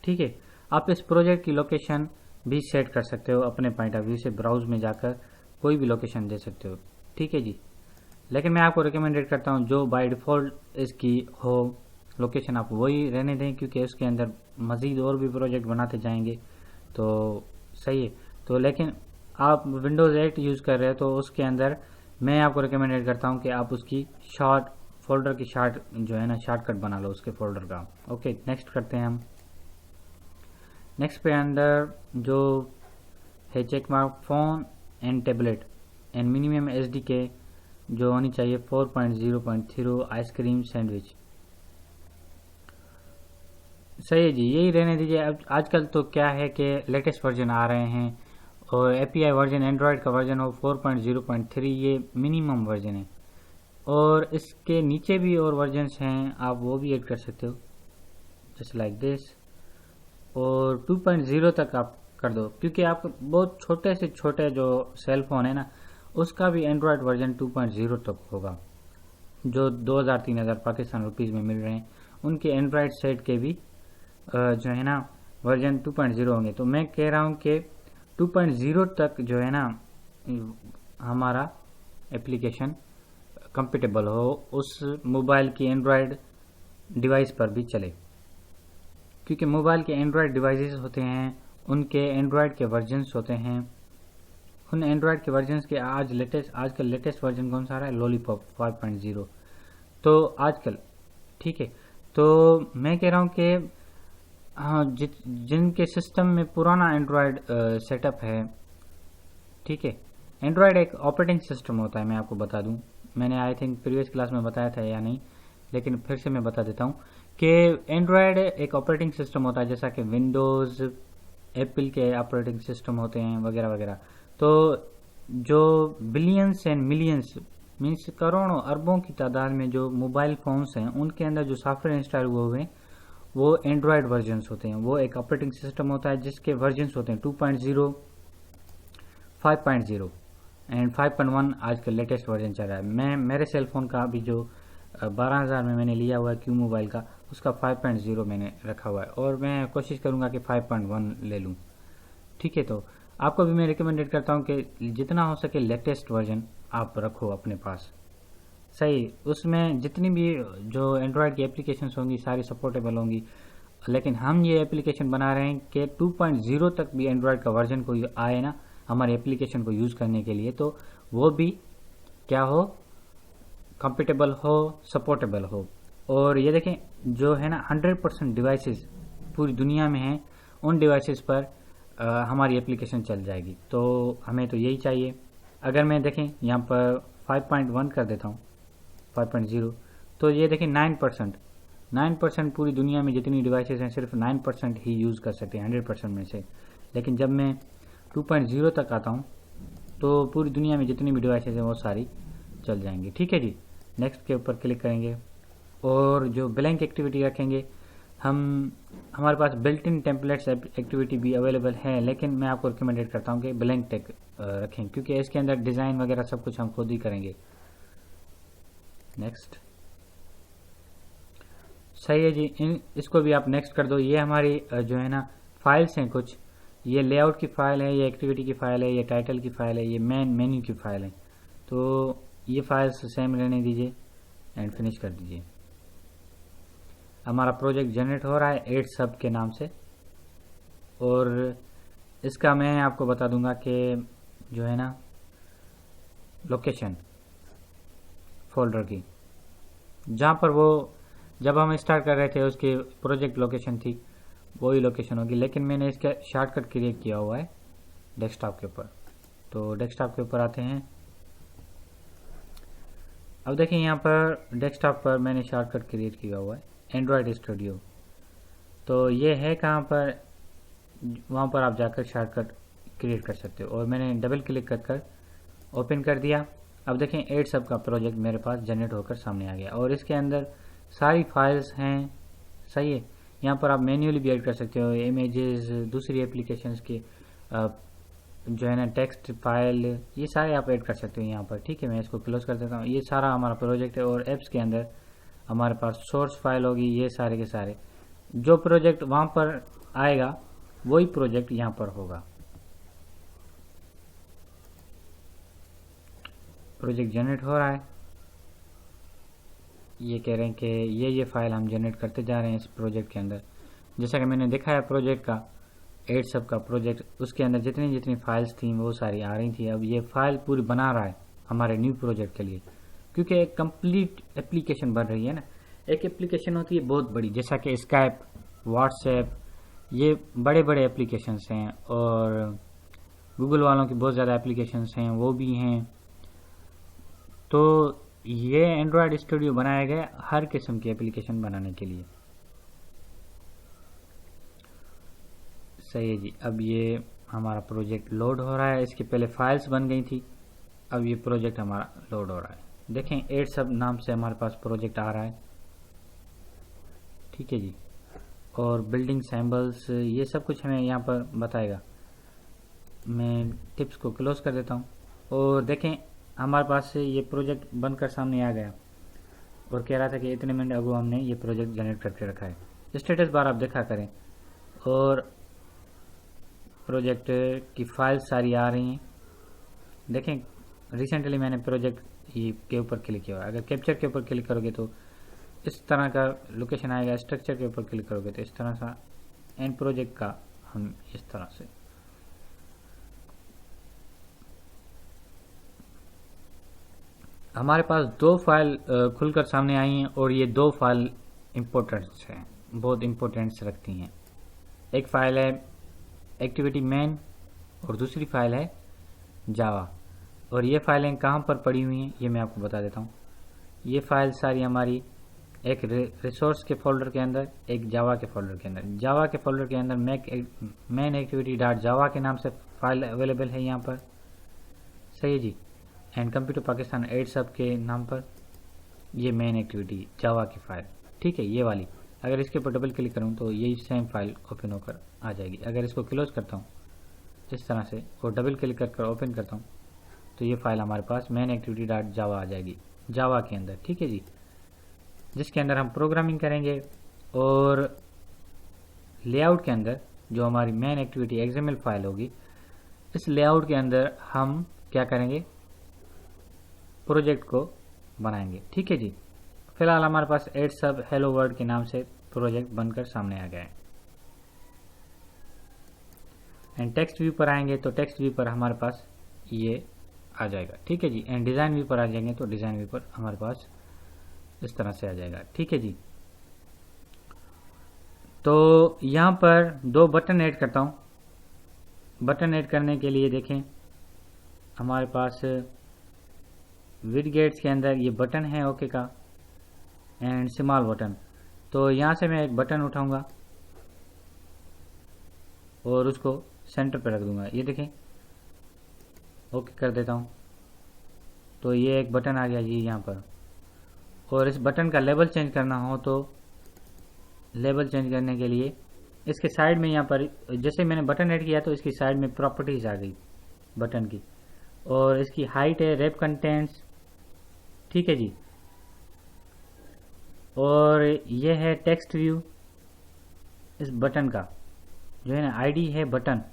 ठीक है, आप इस प्रोजेक्ट की लोकेशन भी सेट कर सकते हो अपने पॉइंट ऑफ व्यू से, ब्राउज में जाकर कोई भी लोकेशन दे सकते हो। ठीक है जी, लेकिन मैं आपको रिकमेंडेड करता हूँ जो बाय डिफ़ॉल्ट इसकी हो लोकेशन आप वही रहने दें, क्योंकि उसके अंदर मज़ीद और भी प्रोजेक्ट बनाते जाएंगे तो सही है। तो लेकिन आप विंडोज़ 8 यूज़ कर रहे हो तो उसके अंदर मैं आपको रिकमेंडेड करता हूँ कि आप उसकी शॉर्ट फोल्डर की शार्ट जो है ना शॉर्टकट बना लो उसके फोल्डर का। ओके, नेक्स्ट करते हैं हम। नेक्स्ट पे अंदर जो है check mark phone and tablet and minimum SDK जो होनी चाहिए 4.0.0 आइसक्रीम सैंडविच। सही है जी, यही रहने दीजिए। अब आजकल तो क्या है कि लेटेस्ट वर्जन आ रहे हैं और API वर्जन एंड्रॉयड का वर्जन हो 4.0.3 ये मिनिमम वर्जन है, और इसके नीचे भी और वर्जन्स हैं, आप वो भी ऐड कर सकते हो जस्ट लाइक दिस। और 2.0 तक आप कर दो, क्योंकि आप बहुत छोटे से छोटे जो सेल फोन है ना उसका भी एंड्रॉयड वर्जन 2.0 तक होगा। जो 2000-3000 पाकिस्तान रुपीज़ में मिल रहे हैं उनके एंड्रॉयड सेट के भी जो है ना वर्जन 2.0 होंगे। तो मैं कह रहा हूँ कि 2.0 तक जो है ना हमारा एप्लीकेशन कंपेटेबल हो, उस मोबाइल की एंड्रॉयड डिवाइस पर भी चले, क्योंकि मोबाइल के एंड्रॉयड डिवाइसेस होते हैं उनके एंड्रॉयड के वर्जन्स होते हैं। उन एंड्रॉयड के वर्जन्स के आजकल लेटेस्ट वर्जन कौन सा आ रहा है, लॉलीपॉप 5.0 तो आजकल, ठीक है। तो मैं कह रहा हूँ कि हाँ, जिनके सिस्टम में पुराना एंड्रॉयड सेटअप है, ठीक है। एंड्रॉयड एक ऑपरेटिंग सिस्टम होता है, मैं आपको बता दूं, मैंने आई थिंक प्रीवियस क्लास में बताया था या नहीं, लेकिन फिर से मैं बता देता हूं कि एंड्रॉयड एक ऑपरेटिंग सिस्टम होता है जैसा कि विंडोज़ एप्पल के ऑपरेटिंग सिस्टम होते हैं वगैरह वगैरह। तो जो बिलियंस एंड मिलियंस मीन्स करोड़ों अरबों की तादाद में जो मोबाइल फोन्स हैं उनके अंदर जो सॉफ्टवेयर इंस्टॉल हुए हुए हैं वो एंड्रॉयड वर्जन्स होते हैं। वो एक ऑपरेटिंग सिस्टम होता है जिसके वर्जन्स होते हैं 2.0, 5.0 एंड 5.1 आजकल लेटेस्ट वर्जन चल रहा है। मेरे सेल फोन का भी जो 12,000 में मैंने लिया हुआ है क्यू मोबाइल का, उसका 5.0 मैंने रखा हुआ है और मैं कोशिश करूंगा कि 5.1 ले लूं, ठीक है। तो आपको भी मैं रिकमेंडेड करता हूं कि जितना हो सके लेटेस्ट वर्जन आप रखो अपने पास, सही। उसमें जितनी भी जो एंड्रॉयड की एप्लीकेशंस होंगी सारी सपोर्टेबल होंगी, लेकिन हम ये एप्लीकेशन बना रहे हैं कि 2.0 तक भी एंड्रॉयड का वर्जन कोई आए ना हमारे एप्लीकेशन को यूज़ करने के लिए, तो वो भी क्या हो, कंपेटेबल हो, सपोर्टेबल हो। और ये देखें जो है ना 100% डिवाइसेस पूरी दुनिया में हैं, उन डिवाइसेस पर हमारी एप्लीकेशन चल जाएगी। तो हमें तो यही चाहिए। अगर मैं देखें यहाँ पर 5.1 कर देता हूँ 5.0, तो ये देखें 9% पूरी दुनिया में जितनी डिवाइसेस हैं सिर्फ 9% ही यूज़ कर सकते हैं 100% में से। लेकिन जब मैं 2.0 तक आता हूँ तो पूरी दुनिया में जितनी भी डिवाइसेस हैं वो सारी चल जाएंगी, ठीक है जी। नेक्स्ट के ऊपर क्लिक करेंगे और जो ब्लैंक एक्टिविटी रखेंगे हमारे पास बिल्ट इन टेम्पलेट्स एक्टिविटी भी अवेलेबल है, लेकिन मैं आपको रिकमेंडेड करता हूँ कि ब्लैंक टेक रखें, क्योंकि इसके अंदर डिज़ाइन वगैरह सब कुछ हम खुद ही करेंगे। नेक्स्ट, सही है जी। इसको भी आप नेक्स्ट कर दो। ये हमारी जो है ना फाइल्स हैं कुछ, ये लेआउट की फाइल है, ये एक्टिविटी की फाइल है, ये टाइटल की फाइल है, ये मेन्यू की फाइल है। तो ये फाइल्स सेम रहने दीजिए एंड फिनिश कर दीजिए। हमारा प्रोजेक्ट जनरेट हो रहा है 8 सब के नाम से, और इसका मैं आपको बता दूंगा कि जो है ना लोकेशन फोल्डर की, जहाँ पर वो जब हम स्टार्ट कर रहे थे उसकी प्रोजेक्ट लोकेशन थी वही लोकेशन होगी, लेकिन मैंने इसका शॉर्टकट क्रिएट किया हुआ है डेस्कटॉप के ऊपर। तो डेस्कटॉप के ऊपर आते हैं। अब देखिए यहाँ पर डेस्कटॉप पर मैंने शॉर्टकट क्रिएट किया हुआ है एंड्रॉयड स्टूडियो। तो ये है कहाँ पर, वहाँ पर आप जाकर शॉर्टकट क्रिएट कर सकते हो, और मैंने डबल क्लिक कर ओपन कर दिया। अब देखें 8 सब का प्रोजेक्ट मेरे पास जनरेट होकर सामने आ गया और इसके अंदर सारी फाइल्स हैं, सही है। यहाँ पर आप मैन्युअली भी ऐड कर सकते हो इमेजेस, दूसरी एप्लीकेशंस के जो है ना टेक्स्ट फाइल, ये सारे आप ऐड कर सकते हो यहाँ पर, ठीक है। मैं इसको क्लोज कर देता हूँ। ये सारा हमारा प्रोजेक्ट है और एप्स के अंदर हमारे पास सोर्स फाइल होगी। ये सारे के सारे जो प्रोजेक्ट वहाँ पर आएगा वही प्रोजेक्ट यहाँ पर होगा। प्रोजेक्ट जनरेट हो रहा है ये कह रहे हैं कि ये फाइल हम जनरेट करते जा रहे हैं इस प्रोजेक्ट के अंदर। जैसा कि मैंने दिखाया प्रोजेक्ट का 8 सब का प्रोजेक्ट, उसके अंदर जितनी जितनी फाइल्स थी वो सारी आ रही थी। अब ये फाइल पूरी बना रहा है हमारे न्यू प्रोजेक्ट के लिए, क्योंकि एक कंप्लीट एप्लीकेशन बन रही है ना। एक एप्लीकेशन होती है बहुत बड़ी, जैसा कि स्काइप, व्हाट्सएप, ये बड़े बड़े एप्लीकेशंस हैं, और गूगल वालों की बहुत ज़्यादा एप्लीकेशंस हैं, वो भी हैं। तो ये एंड्रॉयड स्टूडियो बनाया गया हर किस्म की एप्लीकेशन बनाने के लिए। सही है जी। अब ये हमारा प्रोजेक्ट लोड हो रहा है। इसके पहले फाइल्स बन गई थी, अब ये प्रोजेक्ट हमारा लोड हो रहा है। देखें 8 सब नाम से हमारे पास प्रोजेक्ट आ रहा है, ठीक है जी। और बिल्डिंग सैम्बल्स ये सब कुछ हमें यहाँ पर बताएगा। मैं टिप्स को क्लोज कर देता हूँ और देखें हमारे पास से ये प्रोजेक्ट बनकर सामने आ गया और कह रहा था कि इतने मिनट अगो हमने ये प्रोजेक्ट जनरेट करके रखा है। स्टेटस बार आप देखा करें और प्रोजेक्ट की फाइल्स सारी आ रही हैं। देखें रिसेंटली मैंने प्रोजेक्ट ये के ऊपर क्लिक किया। अगर कैप्चर के ऊपर क्लिक करोगे तो इस तरह का लोकेशन आएगा, स्ट्रक्चर के ऊपर क्लिक करोगे तो इस तरह सा एंड प्रोजेक्ट का हम इस तरह से। हमारे पास 2 फाइल खुलकर सामने आई हैं और ये 2 फाइल इम्पोर्टेंस हैं, बहुत इम्पोर्टेंस रखती हैं। एक फाइल है एक्टिविटी मेन और दूसरी फाइल है जावा। और ये फाइलें कहाँ पर पड़ी हुई हैं ये मैं आपको बता देता हूँ। ये फाइल सारी हमारी एक रिसोर्स के फोल्डर के अंदर, एक जावा के फोल्डर के अंदर। जावा के फोल्डर के अंदर मेन एक्टिविटी डॉट जावा के नाम से फाइल अवेलेबल है यहाँ पर, सही है जी। एंड कंप्यूटर पाकिस्तान 8 सब के नाम पर ये मेन एक्टिविटी जावा की फाइल, ठीक है, ये वाली। अगर इसके ऊपर डबल क्लिक करूँ तो यही सेम फाइल ओपन होकर आ जाएगी। अगर इसको क्लोज करता हूँ इस तरह से और डबल क्लिक कर ओपन करता हूँ तो ये फाइल हमारे पास मेन एक्टिविटी डॉट जावा आ जाएगी जावा के अंदर, ठीक है जी। जिसके अंदर हम प्रोग्रामिंग करेंगे और लेआउट के अंदर जो हमारी मेन एक्टिविटी एक्सएमएल फाइल होगी, इस लेआउट के अंदर हम क्या करेंगे, प्रोजेक्ट को बनाएंगे, ठीक है जी। फिलहाल हमारे पास 8 सब हेलो वर्ल्ड के नाम से प्रोजेक्ट बनकर सामने आ गया है। एंड टेक्स्ट व्यू पर आएंगे तो टेक्स्ट व्यू पर हमारे पास ये आ जाएगा, ठीक है जी। एंड डिज़ाइन व्यू पर आ जाएंगे तो डिज़ाइन व्यू पर हमारे पास इस तरह से आ जाएगा, ठीक है जी। तो यहाँ पर 2 बटन ऐड करता हूँ। बटन ऐड करने के लिए देखें हमारे पास विडगेट्स के अंदर ये बटन है ओके का एंड स्मॉल बटन। तो यहाँ से मैं एक बटन उठाऊंगा और उसको सेंटर पर रख दूंगा। ये देखें ओके कर देता हूँ तो ये एक बटन आ गया जी यहाँ पर। और इस बटन का लेबल चेंज करना हो तो लेबल चेंज करने के लिए इसके साइड में यहाँ पर जैसे मैंने बटन ऐड किया तो इसकी साइड में प्रॉपर्टीज आ गई बटन की, और इसकी हाइट है रैप कंटेंट्स, ठीक है जी। और ये है टेक्स्ट व्यू इस बटन का जो है ना, आईडी है बटन।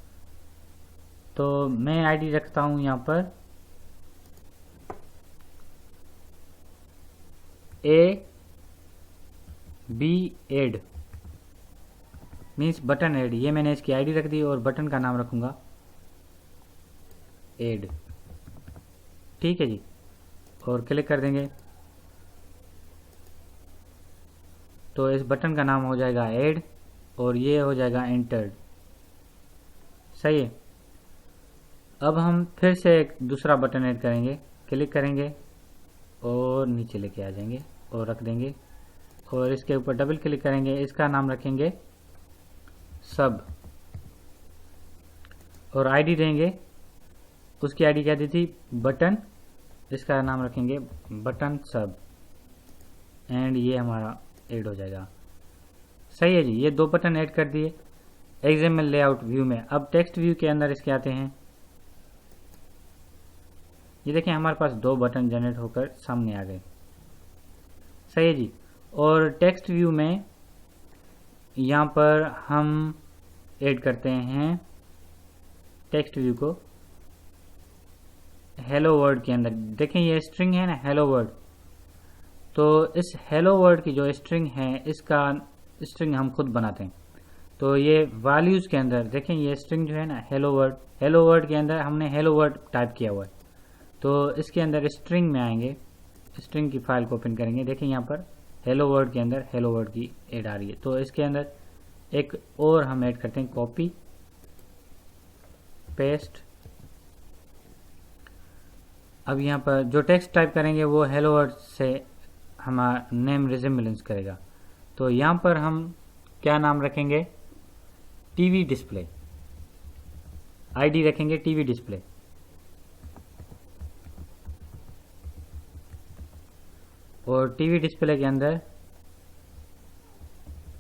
तो मैं आईडी रखता हूँ यहाँ पर AB add means button add. ये मैंने इसकी आईडी रख दी और बटन का नाम रखूंगा एड, ठीक है जी। और क्लिक कर देंगे तो इस बटन का नाम हो जाएगा एड और ये हो जाएगा एंटर्ड, सही है। अब हम फिर से एक दूसरा बटन ऐड करेंगे, क्लिक करेंगे और नीचे लेके आ जाएंगे और रख देंगे और इसके ऊपर डबल क्लिक करेंगे, इसका नाम रखेंगे सब और आईडी देंगे, उसकी आईडी क्या दी थी बटन, इसका नाम रखेंगे बटन सब एंड ये हमारा ऐड हो जाएगा, सही है जी। ये 2 बटन ऐड कर दिए एक्सएमएल लेआउट व्यू में। अब टेक्स्ट व्यू के अंदर इसके आते हैं। ये देखें हमारे पास 2 बटन जनरेट होकर सामने आ गए, सही है जी। और टेक्स्ट व्यू में यहाँ पर हम ऐड करते हैं टेक्स्ट व्यू को हेलो वर्ल्ड के अंदर। देखें ये स्ट्रिंग है ना हेलो वर्ल्ड, तो इस हेलो वर्ल्ड की जो स्ट्रिंग है, इसका स्ट्रिंग हम खुद बनाते हैं। तो ये वैल्यूज़ के अंदर देखें, ये स्ट्रिंग जो है ना हेलो वर्ड के अंदर हमने हेलो वर्ड टाइप किया हुआ है। तो इसके अंदर स्ट्रिंग में आएंगे, स्ट्रिंग की फाइल को ओपन करेंगे। देखें यहाँ पर हेलो वर्ड के अंदर हेलो वर्ड की ऐड आ रही है। तो इसके अंदर एक और हम ऐड करते हैं, कॉपी पेस्ट। अब यहाँ पर जो टेक्स्ट टाइप करेंगे वो हेलो वर्ड से हमारा नेम रिजेम्बलेंस करेगा। तो यहाँ पर हम क्या नाम रखेंगे, टीवी डिस्प्ले, आईडी रखेंगे टीवी डिस्प्ले। और टीवी डिस्प्ले के अंदर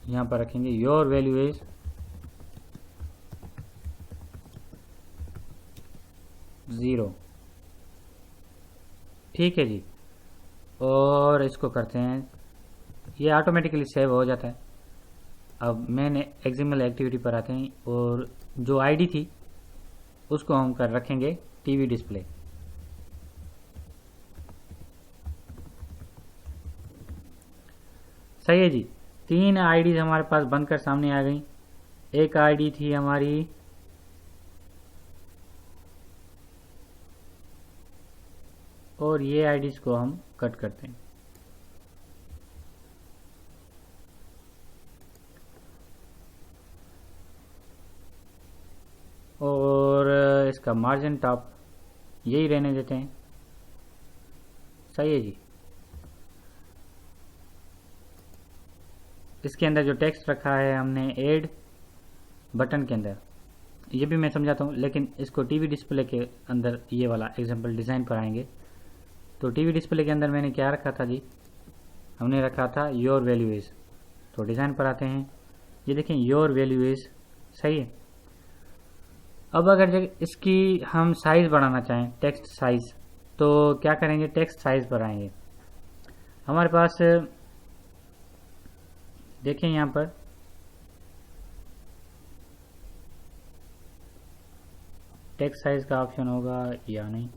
यहाँ पर रखेंगे योर वैल्यू इज ज़ीरो। ठीक है जी। और इसको करते हैं, ये ऑटोमेटिकली सेव हो जाता है। अब मैंने एक्सएमएल एक्टिविटी पर आते हैं और जो आईडी थी उसको हम कर रखेंगे टीवी डिस्प्ले। सही है जी। 3 आईडीज हमारे पास बनकर सामने आ गई। एक आईडी थी हमारी और ये आईडीज को हम कट करते हैं। और इसका मार्जिन टॉप यही रहने देते हैं। सही है जी। इसके अंदर जो टेक्स्ट रखा है हमने ऐड बटन के अंदर, ये भी मैं समझाता हूँ, लेकिन इसको टीवी डिस्प्ले के अंदर ये वाला एग्जांपल डिज़ाइन पर आएंगे। तो टीवी डिस्प्ले के अंदर मैंने क्या रखा था जी, हमने रखा था योर वैल्यू इज़। तो डिज़ाइन पर आते हैं, ये देखें योर वैल्यू इज़। सही है। अब अगर इसकी हम साइज़ बढ़ाना चाहें, टेक्स्ट साइज़, तो क्या करेंगे, टेक्स्ट साइज़ पर आएंगे। हमारे पास देखें यहाँ पर टेक्स्ट साइज का ऑप्शन होगा या नहीं,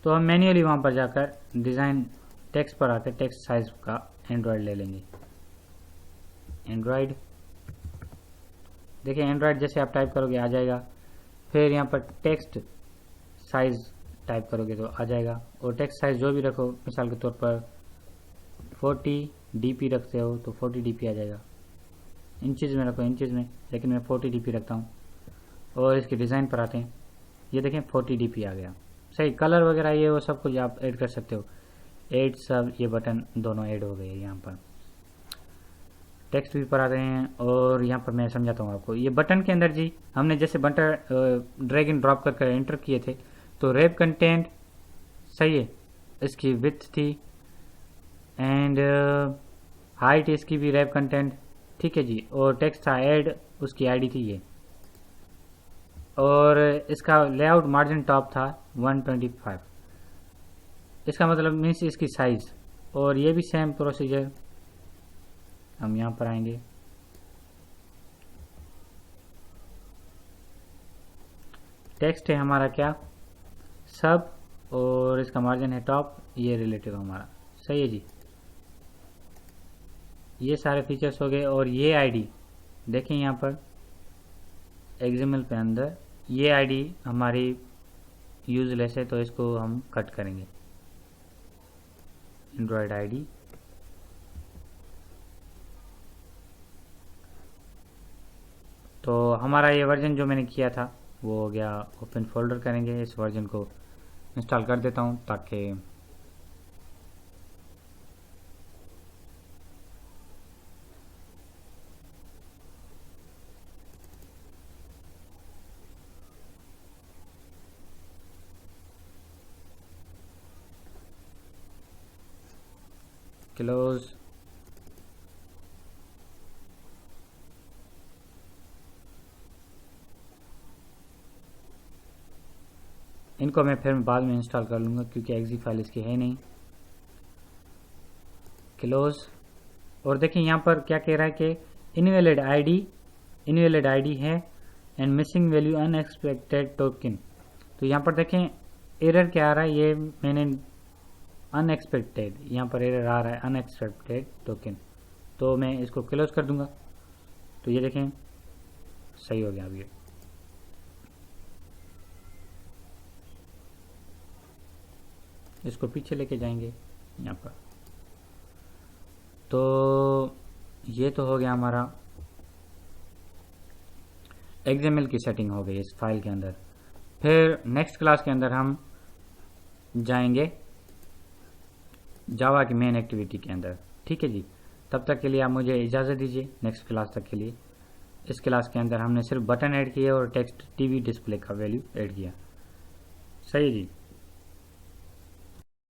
तो हम मैन्युअली वहाँ पर जाकर डिज़ाइन टेक्स्ट पर आकर टेक्स्ट साइज का एंड्रॉयड ले लेंगे। एंड्रॉयड, देखिए एंड्रॉयड जैसे आप टाइप करोगे आ जाएगा। फिर यहाँ पर टेक्स्ट साइज टाइप करोगे तो आ जाएगा। और टेक्स्ट साइज जो भी रखो, मिसाल के तौर पर 40 dp रखते हो तो 40 dp आ जाएगा। इंचज़ में रखो इंचज़ में, लेकिन मैं 40 dp रखता हूँ। और इसके डिज़ाइन पर आते हैं, ये देखें 40 dp आ गया। सही। कलर वगैरह ये वो सब कुछ आप ऐड कर सकते हो। ऐड सब, ये बटन दोनों ऐड हो गए यहाँ पर। टेक्स्ट भी पर आते हैं और यहाँ पर मैं समझाता हूँ आपको। ये बटन के अंदर जी हमने जैसे बटन ड्रैग एंड ड्रॉप कर एंटर किए थे, तो रैप कंटेंट सही है, इसकी विड्थ थी एंड हाइट इसकी भी रैप कंटेंट। ठीक है जी। और टेक्स्ट था ऐड, उसकी आईडी थी ये। और इसका लेआउट मार्जिन टॉप था 125। इसका मतलब मीन्स इसकी साइज। और ये भी सेम प्रोसीजर, हम यहाँ पर आएंगे। टेक्स्ट है हमारा क्या, सब, और इसका मार्जिन है टॉप, ये रिलेटिव हमारा। सही है जी। ये सारे फीचर्स हो गए। और ये आईडी देखें यहाँ पर एक्सएमएल पे अंदर, ये आईडी हमारी यूजलेस है, तो इसको हम कट करेंगे। एंड्रॉयड आईडी, तो हमारा ये वर्जन जो मैंने किया था वो हो गया। ओपन फोल्डर करेंगे, इस वर्जन को इंस्टॉल कर देता हूँ ताकि क्लोज। इनको मैं फिर बाद में इंस्टॉल कर लूँगा क्योंकि एक्जी फाइल इसकी है नहीं। क्लोज। और देखिए यहाँ पर क्या कह रहा है कि इनवैलिड आईडी है and missing value unexpected token. तो यहाँ पर देखें एरर क्या आ रहा है, ये मैंने अनएक्सपेक्टेड, यहाँ पर एरर आ रहा है अनएक्सपेक्टेड टोकन, तो मैं इसको क्लोज कर दूंगा। तो ये देखें सही हो गया। अब ये इसको पीछे लेके जाएंगे यहाँ पर। तो ये तो हो गया हमारा XML की सेटिंग हो गई इस फाइल के अंदर। फिर नेक्स्ट क्लास के अंदर हम जाएंगे जावा की मेन एक्टिविटी के अंदर। ठीक है जी, तब तक के लिए आप मुझे इजाज़त दीजिए नेक्स्ट क्लास तक के लिए। इस क्लास के अंदर हमने सिर्फ बटन ऐड किए और टेक्स्ट टीवी डिस्प्ले का वैल्यू ऐड किया। सही है जी।